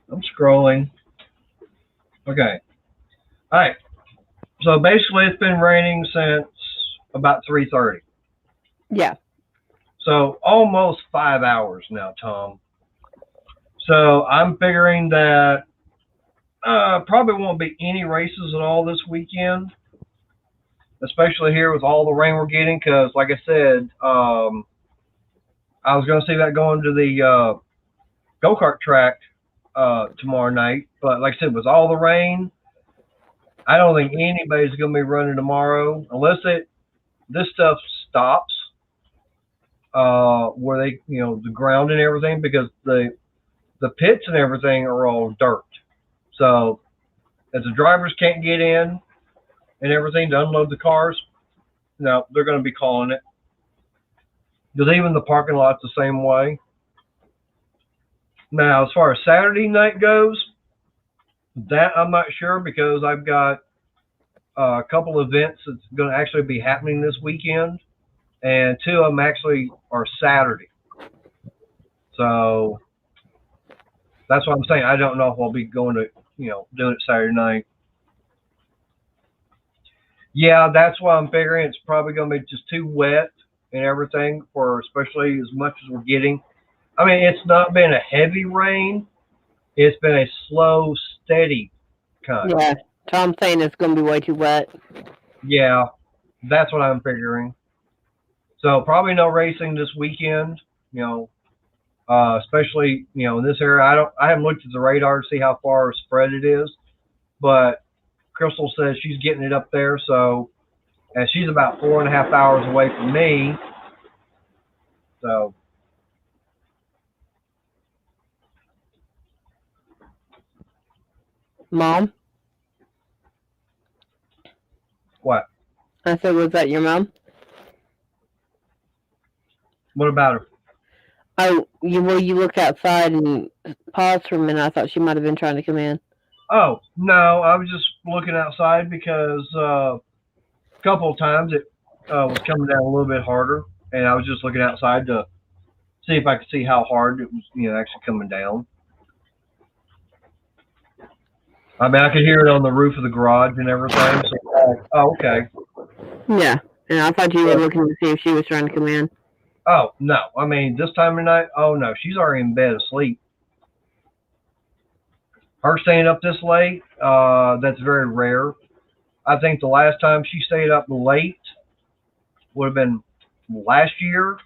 A: I'm scrolling. Okay. All right. So basically, it's been raining since about 3:30.
B: Yeah.
A: So almost 5 hours now, Tom. So I'm figuring that probably won't be any races at all this weekend, especially here with all the rain we're getting. Because, like I said, I was going to see that going to the go-kart track tomorrow night. But like I said, with all the rain, I don't think anybody's going to be running tomorrow unless this stuff stops where they, the ground and everything, because the pits and everything are all dirt. So if the drivers can't get in and everything to unload the cars, no, they're going to be calling it. Because even the parking lot's the same way. Now, as far as Saturday night goes, that I'm not sure, because I've got a couple events that's going to actually be happening this weekend, and 2 of them actually are Saturday. So that's what I'm saying. I don't know if I'll be going to, doing it Saturday night. Yeah, that's why I'm figuring it's probably going to be just too wet and everything, for especially as much as we're getting. I mean, it's not been a heavy rain. It's been a slow, steady kind.
B: Yeah, Tom's saying it's going to be way too wet.
A: Yeah, that's what I'm figuring. So probably no racing this weekend, especially, in this area. I haven't looked at the radar to see how far spread it is, but Crystal says she's getting it up there, so, and she's about 4.5 hours away from me. So,
B: Mom?
A: what?
B: I said, was that your mom?
A: What about her?
B: Oh, you look outside and paused for a minute. I thought she might have been trying to come in.
A: Oh, no, I was just looking outside because a couple of times it was coming down a little bit harder, and I was just looking outside to see if I could see how hard it was, actually coming down. I mean, I could hear it on the roof of the garage and everything. So, oh, okay.
B: Yeah, and I thought you were looking to see if she was trying to come in.
A: Oh, no. I mean, this time of night, oh, no. She's already in bed asleep. Her staying up this late, that's very rare. I think the last time she stayed up late would have been last year,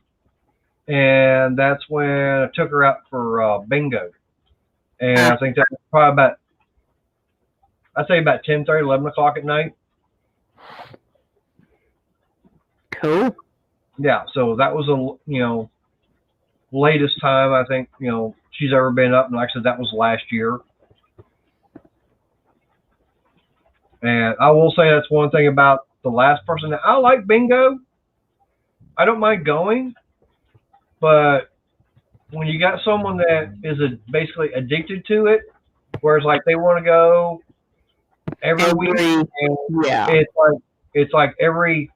A: and that's when I took her out for bingo. And I think that was probably about, I'd say about 10:30, 11 o'clock at night.
B: Cool.
A: Yeah, so that was latest time I think, she's ever been up, and like I said, that was last year. And I will say that's one thing about the last person. I like bingo. I don't mind going, but when you got someone that is basically addicted to it, whereas like they want to go every week, and
B: yeah,
A: it's like every,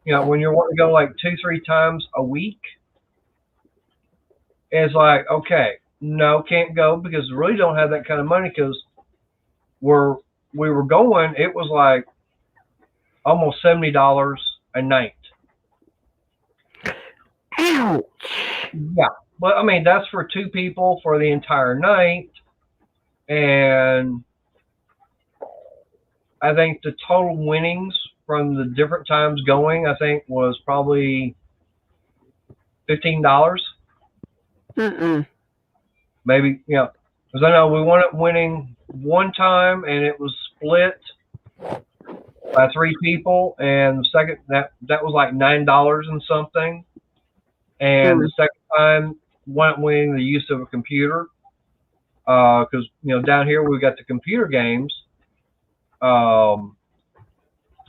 A: when you want to go like 2-3 times a week, it's like, okay, no, can't go because we really don't have that kind of money, because we were going, it was like almost $70 a night.
B: Ouch.
A: Yeah, but I mean, that's for 2 people for the entire night, and I think the total winnings from the different times going, I think, was probably $15. Maybe, because I know we wound up winning one time, and it was split by 3 people, and the second that was like $9 and something, and the second time wound up winning the use of a computer, because down here we got the computer games.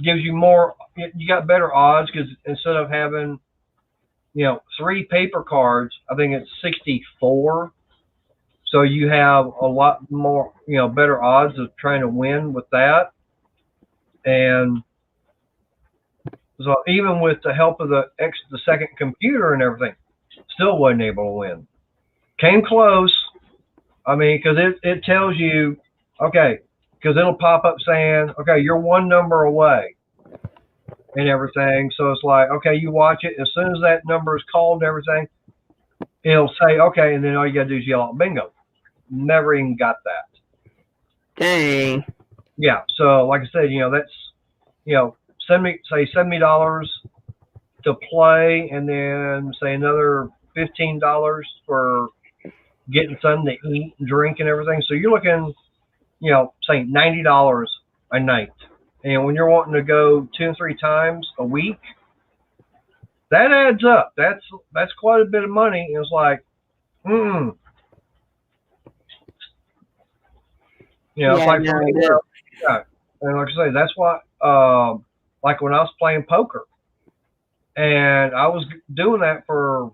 A: Gives you more, you got better odds, because instead of having 3 paper cards, I think it's 64. So you have a lot more, better odds of trying to win with that. And so even with the help of the second computer and everything, still wasn't able to win. Came close. I mean, because it tells you, okay, because it'll pop up saying, okay, you're 1 number away and everything. So it's like, okay, you watch it. As soon as that number is called and everything, it'll say, okay, and then all you got to do is yell out bingo. Never even got that.
B: Dang.
A: Yeah, so like I said, that's, say $70 to play, and then say another $15 for getting something to eat and drink and everything. So you're looking, say $90 a night. And when you're wanting to go 2 or 3 times a week, that adds up. That's quite a bit of money. And it's like, it's like, yeah. And like I say, that's why, like when I was playing poker, and I was doing that for,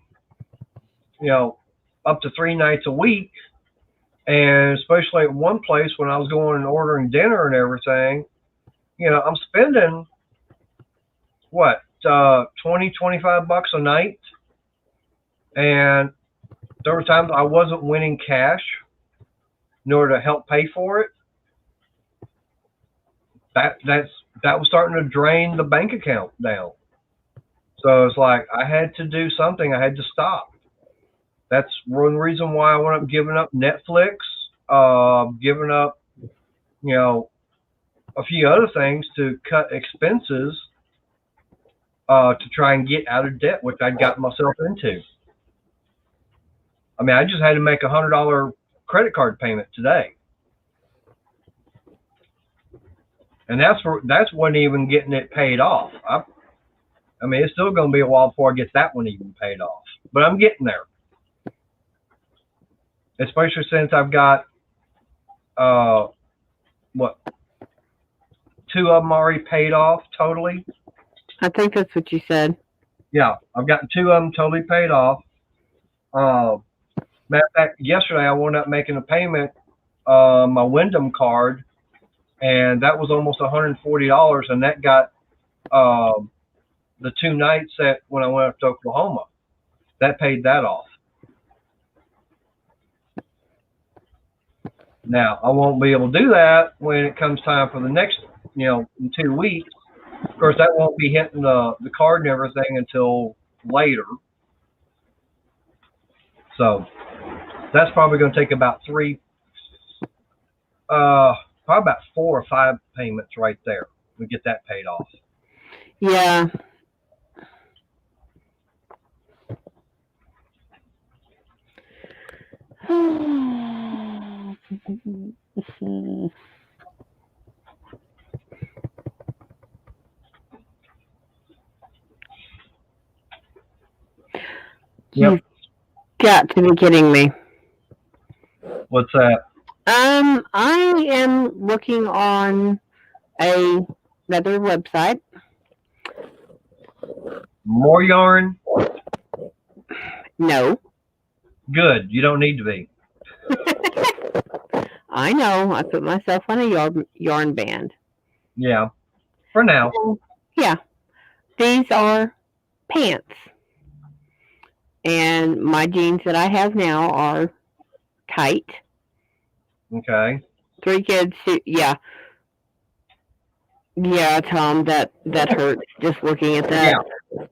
A: up to 3 nights a week, and especially at one place when I was going and ordering dinner and everything, I'm spending what, $20-$25 a night, and there were times I wasn't winning cash in order to help pay for it. That was starting to drain the bank account down. So it's like I had to do something. I had to stop. That's one reason why I wound up giving up Netflix, giving up, a few other things to cut expenses, to try and get out of debt, which I'd gotten myself into. I mean, I just had to make $100 credit card payment today. And that's wasn't even getting it paid off. I mean, it's still going to be a while before I get that one even paid off. But I'm getting there. Especially since I've got, 2 of them already paid off totally.
B: I think that's what you said.
A: Yeah, I've gotten 2 of them totally paid off. Matter of fact, yesterday I wound up making a payment on my Wyndham card, and that was almost $140, and that got the 2 nights that when I went up to Oklahoma. That paid that off. Now, I won't be able to do that when it comes time for the next, in 2 weeks. Of course, that won't be hitting the card and everything until later. So that's probably going to take about probably about 4 or 5 payments right there to get that paid off.
B: Yeah.
A: Yep.
B: You've got to be kidding me.
A: What's that?
B: I am looking on another website.
A: More yarn?
B: No.
A: Good. You don't need to be.
B: I know. I put myself on a yarn band.
A: Yeah. For now.
B: Yeah. These are pants. And my jeans that I have now are tight.
A: Okay.
B: 3 kids. Yeah. Yeah, Tom, that hurts just looking at that.
A: Yeah.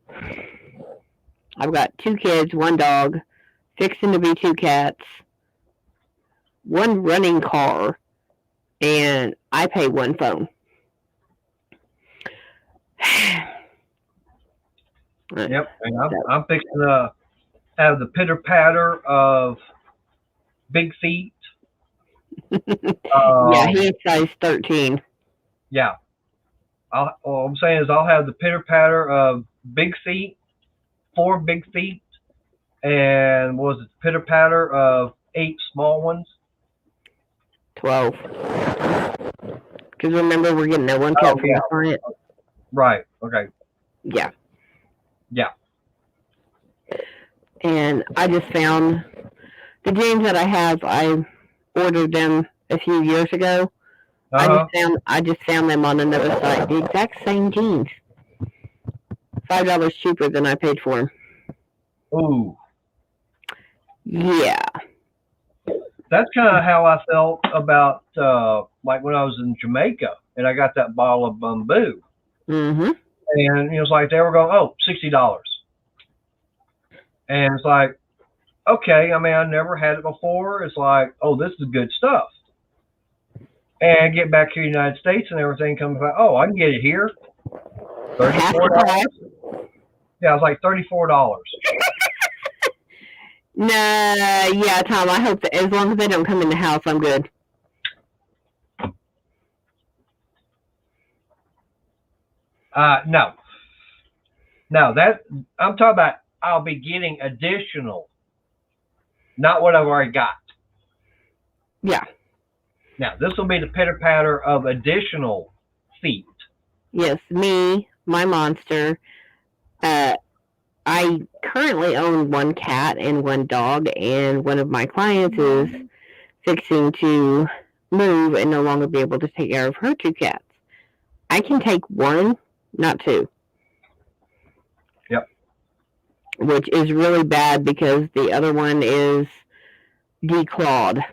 B: I've got 2 kids, 1 dog, fixing to be 2 cats, 1 running car, and I pay 1 phone.
A: Yep. And I'm fixing to have the pitter patter of big feet.
B: Yeah, he's size 13.
A: Yeah. All I'm saying is I'll have the pitter patter of big feet, 4 big feet, and what was it, pitter patter of 8 small ones?
B: 12. Because remember, we're getting that 1 cat from the client.
A: Right. Okay.
B: Yeah.
A: Yeah.
B: And I just found the jeans that I have. I ordered them a few years ago. I just found them on another site. The exact same jeans. $5 cheaper than I paid for them.
A: Ooh.
B: Yeah.
A: That's kind of how I felt about like when I was in Jamaica and I got that bottle of bamboo.
B: Mm-hmm.
A: And it was like they were going, $60. And it's like, okay, I mean, I never had it before. It's like, this is good stuff. And get back here to the United States and everything comes back, I can get it here. $34. Yeah, it was like $34.
B: Nah, yeah, Tom, I hope that as long as they don't come in the house, I'm good.
A: No. No, that I'm talking about I'll be getting additional, not what I've already got.
B: Yeah.
A: Now, this will be the pitter-patter of additional feet.
B: Yes, me, my monster. I currently own 1 cat and 1 dog, and one of my clients is fixing to move and no longer be able to take care of her 2 cats. I can take 1, not 2.
A: Yep.
B: Which is really bad because the other one is declawed.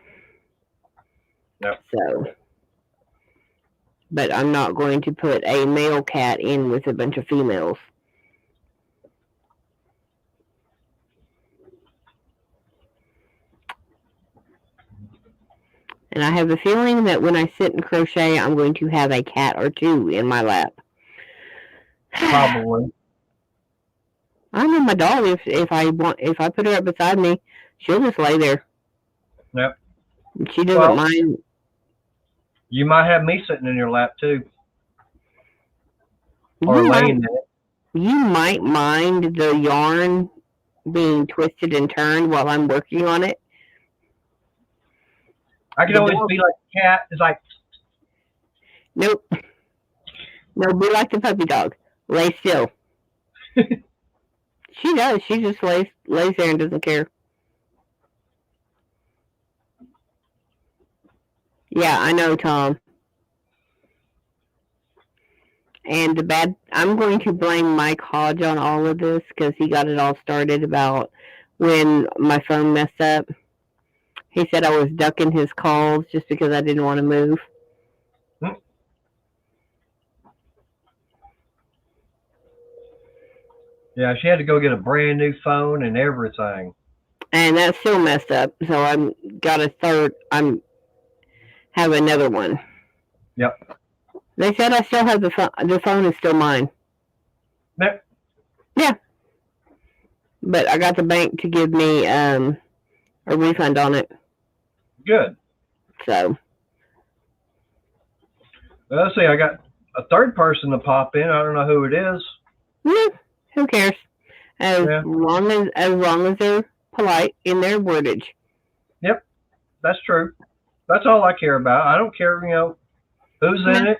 A: Yep.
B: So, but I'm not going to put a male cat in with a bunch of females. And I have a feeling that when I sit and crochet, I'm going to have a cat or 2 in my lap.
A: Probably.
B: I know my dog. If I put her up beside me, she'll just lay there.
A: Yep.
B: She doesn't mind.
A: You might have me sitting in your lap too. or
B: You might,
A: laying in it.
B: you might mind the yarn being twisted and turned while I'm working on it.
A: I can
B: The
A: always
B: dog-
A: be like a cat. It's like,
B: Nope. No, be like the puppy dog. Lay still. She does. She just lays there and doesn't care. Yeah, I know, Tom. And I'm going to blame Mike Hodge on all of this because he got it all started about when my phone messed up. He said I was ducking his calls just because I didn't want to move.
A: yeah, she had to go get a brand new phone and everything.
B: And that still messed up. So I'm have another one.
A: Yep.
B: They said I still have the phone. The phone is still mine.
A: Yep.
B: Yeah. But I got the bank to give me a refund on it.
A: Good.
B: So.
A: Let's see. I got a third person to pop in. I don't know who it is.
B: Yeah, who cares? As long as they're polite in their wordage.
A: Yep, that's true. That's all I care about. I don't care, who's in it,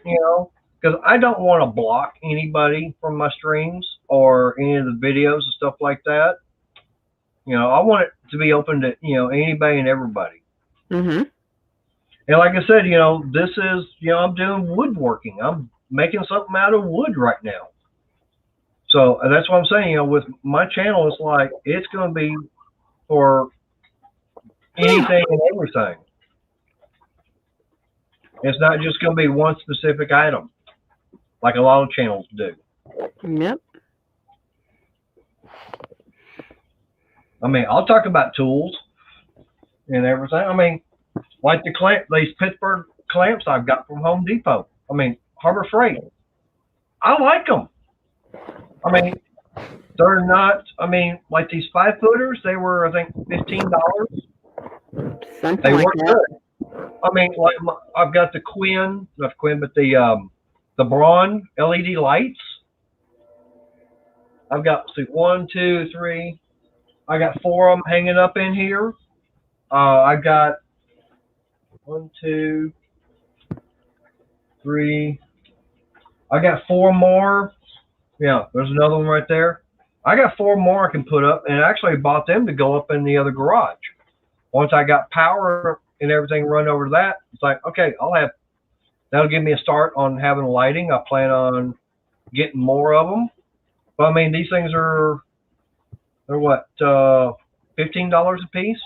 A: because I don't want to block anybody from my streams or any of the videos and stuff like that. I want it to be open to, anybody and everybody.
B: Mm-hmm.
A: And like I said, this is, I'm doing woodworking. I'm making something out of wood right now. So that's what I'm saying, with my channel, it's like, it's going to be for anything and everything. It's not just going to be one specific item, like a lot of channels do.
B: Yep.
A: I mean, I'll talk about tools and everything. I mean, like these Pittsburgh clamps I've got from Home Depot. I mean, Harbor Freight. I like them. I mean, they're not, like these 5-footers, they were, I think, $15.
B: Something
A: They
B: like
A: work
B: that.
A: good. I mean, like I've got the not Quinn, but the Braun LED lights. I've got 1, 2, 3. I got 4 of them hanging up in here. I've got 1, 2, 3. I got 4 more. Yeah, there's another one right there. I got 4 more I can put up, and I actually bought them to go up in the other garage. Once I got power and everything run over to that, it's like, okay, that'll give me a start on having lighting. I plan on getting more of them. But I mean, these things they're what, $15 a piece?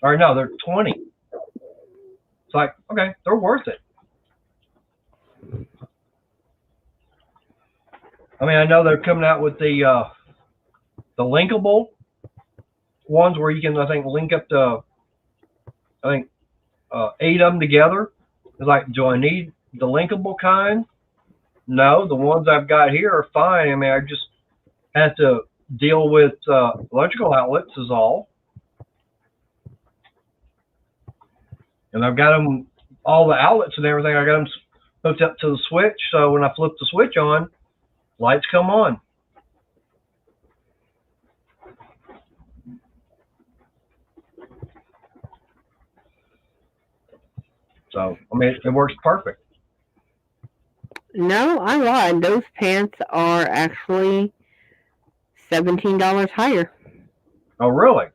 A: Or no, they're 20. It's like, okay, they're worth it. I mean, I know they're coming out with the linkable ones where you can, I think, link up to, 8 of them together. It's like, do I need the linkable kind? No, the ones I've got here are fine. I mean, I just have to deal with electrical outlets is all. And I've got them, all the outlets and everything, I got them hooked up to the switch. So when I flip the switch on, lights come on. So, I mean, it works perfect.
B: No, I lied. Those pants are actually $17 higher.
A: Oh, really?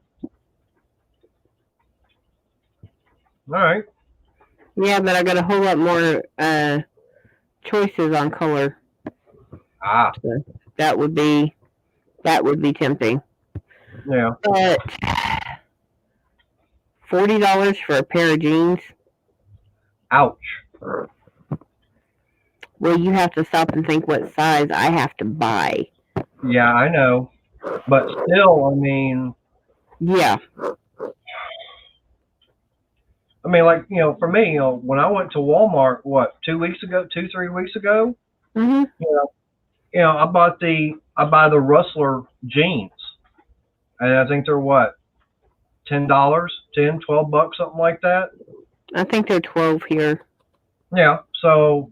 A: All right.
B: Yeah, but I got a whole lot more choices on color.
A: Ah.
B: So that would be tempting.
A: Yeah.
B: But $40 for a pair of jeans.
A: Ouch.
B: Well, you have to stop and think what size I have to buy.
A: Yeah, I know. But still, I mean.
B: Yeah.
A: I mean, like, for me, when I went to Walmart, 3 weeks ago?
B: Mm-hmm.
A: I buy the Rustler jeans. And I think they're what? $10, $10, $12, something like that.
B: I think they're 12 here.
A: Yeah. So,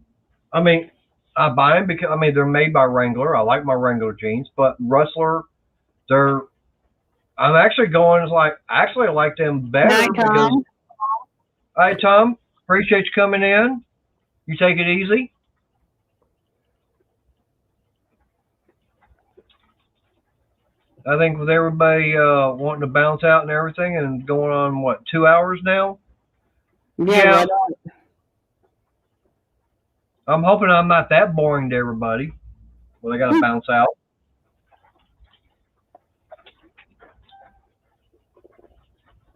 A: I mean, I buy them because I mean they're made by Wrangler. I like my Wrangler jeans, but Rustler, they're. I'm actually going like actually I like them better
B: Night,
A: because.
B: Tom.
A: All right, Tom. Appreciate you coming in. You take it easy. I think with everybody wanting to bounce out and everything, and going on what 2 hours now.
B: Yeah.
A: Yeah.
B: Right on.
A: I'm hoping I'm not that boring to everybody. Well, they got to bounce out.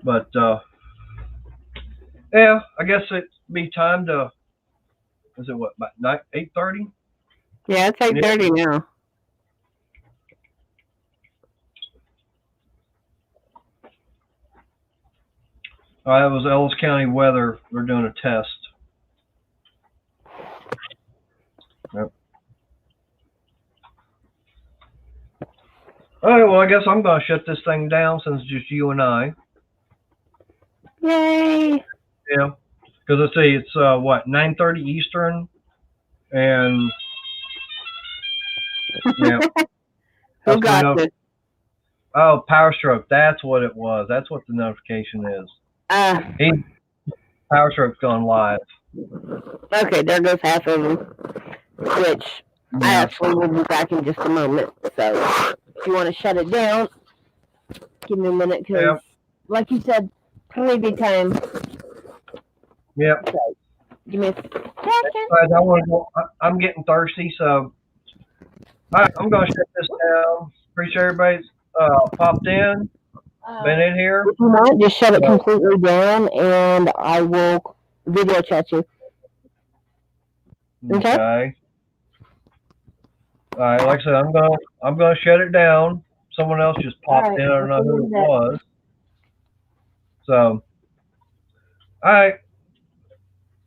A: But yeah, I guess it'd be time to. Is it what about 8:30?
B: Yeah, it's 8:30 now.
A: That was Ellis County weather. We're doing a test. Yep. All right. Well, I guess I'm going to shut this thing down since it's just you and I.
B: Yay!
A: Yeah. Because let's see, it's what 9:30 Eastern, and yeah.
B: Who got this?
A: Oh, Power Stroke. That's what it was. That's what the notification is. Power Stroke's gone live.
B: Okay, there goes half of them. Which I actually will be back in just a moment. So if you want to shut it down, give me a minute because, like you said, plenty time.
A: Yep.
B: So, give me a second.
A: I want to go. I'm getting thirsty, so all right, I'm going to shut this down. Appreciate everybody's popped in, been in here.
B: If you want, just shut it completely down, and I will video chat you. Okay.
A: All right. Like I said, I'm gonna shut it down. Someone else just popped in. I don't know who it was. So, all right,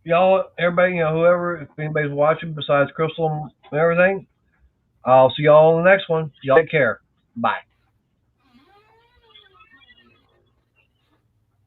A: y'all, everybody, whoever, if anybody's watching besides Crystal and everything, I'll see y'all on the next one. Y'all take care. Bye.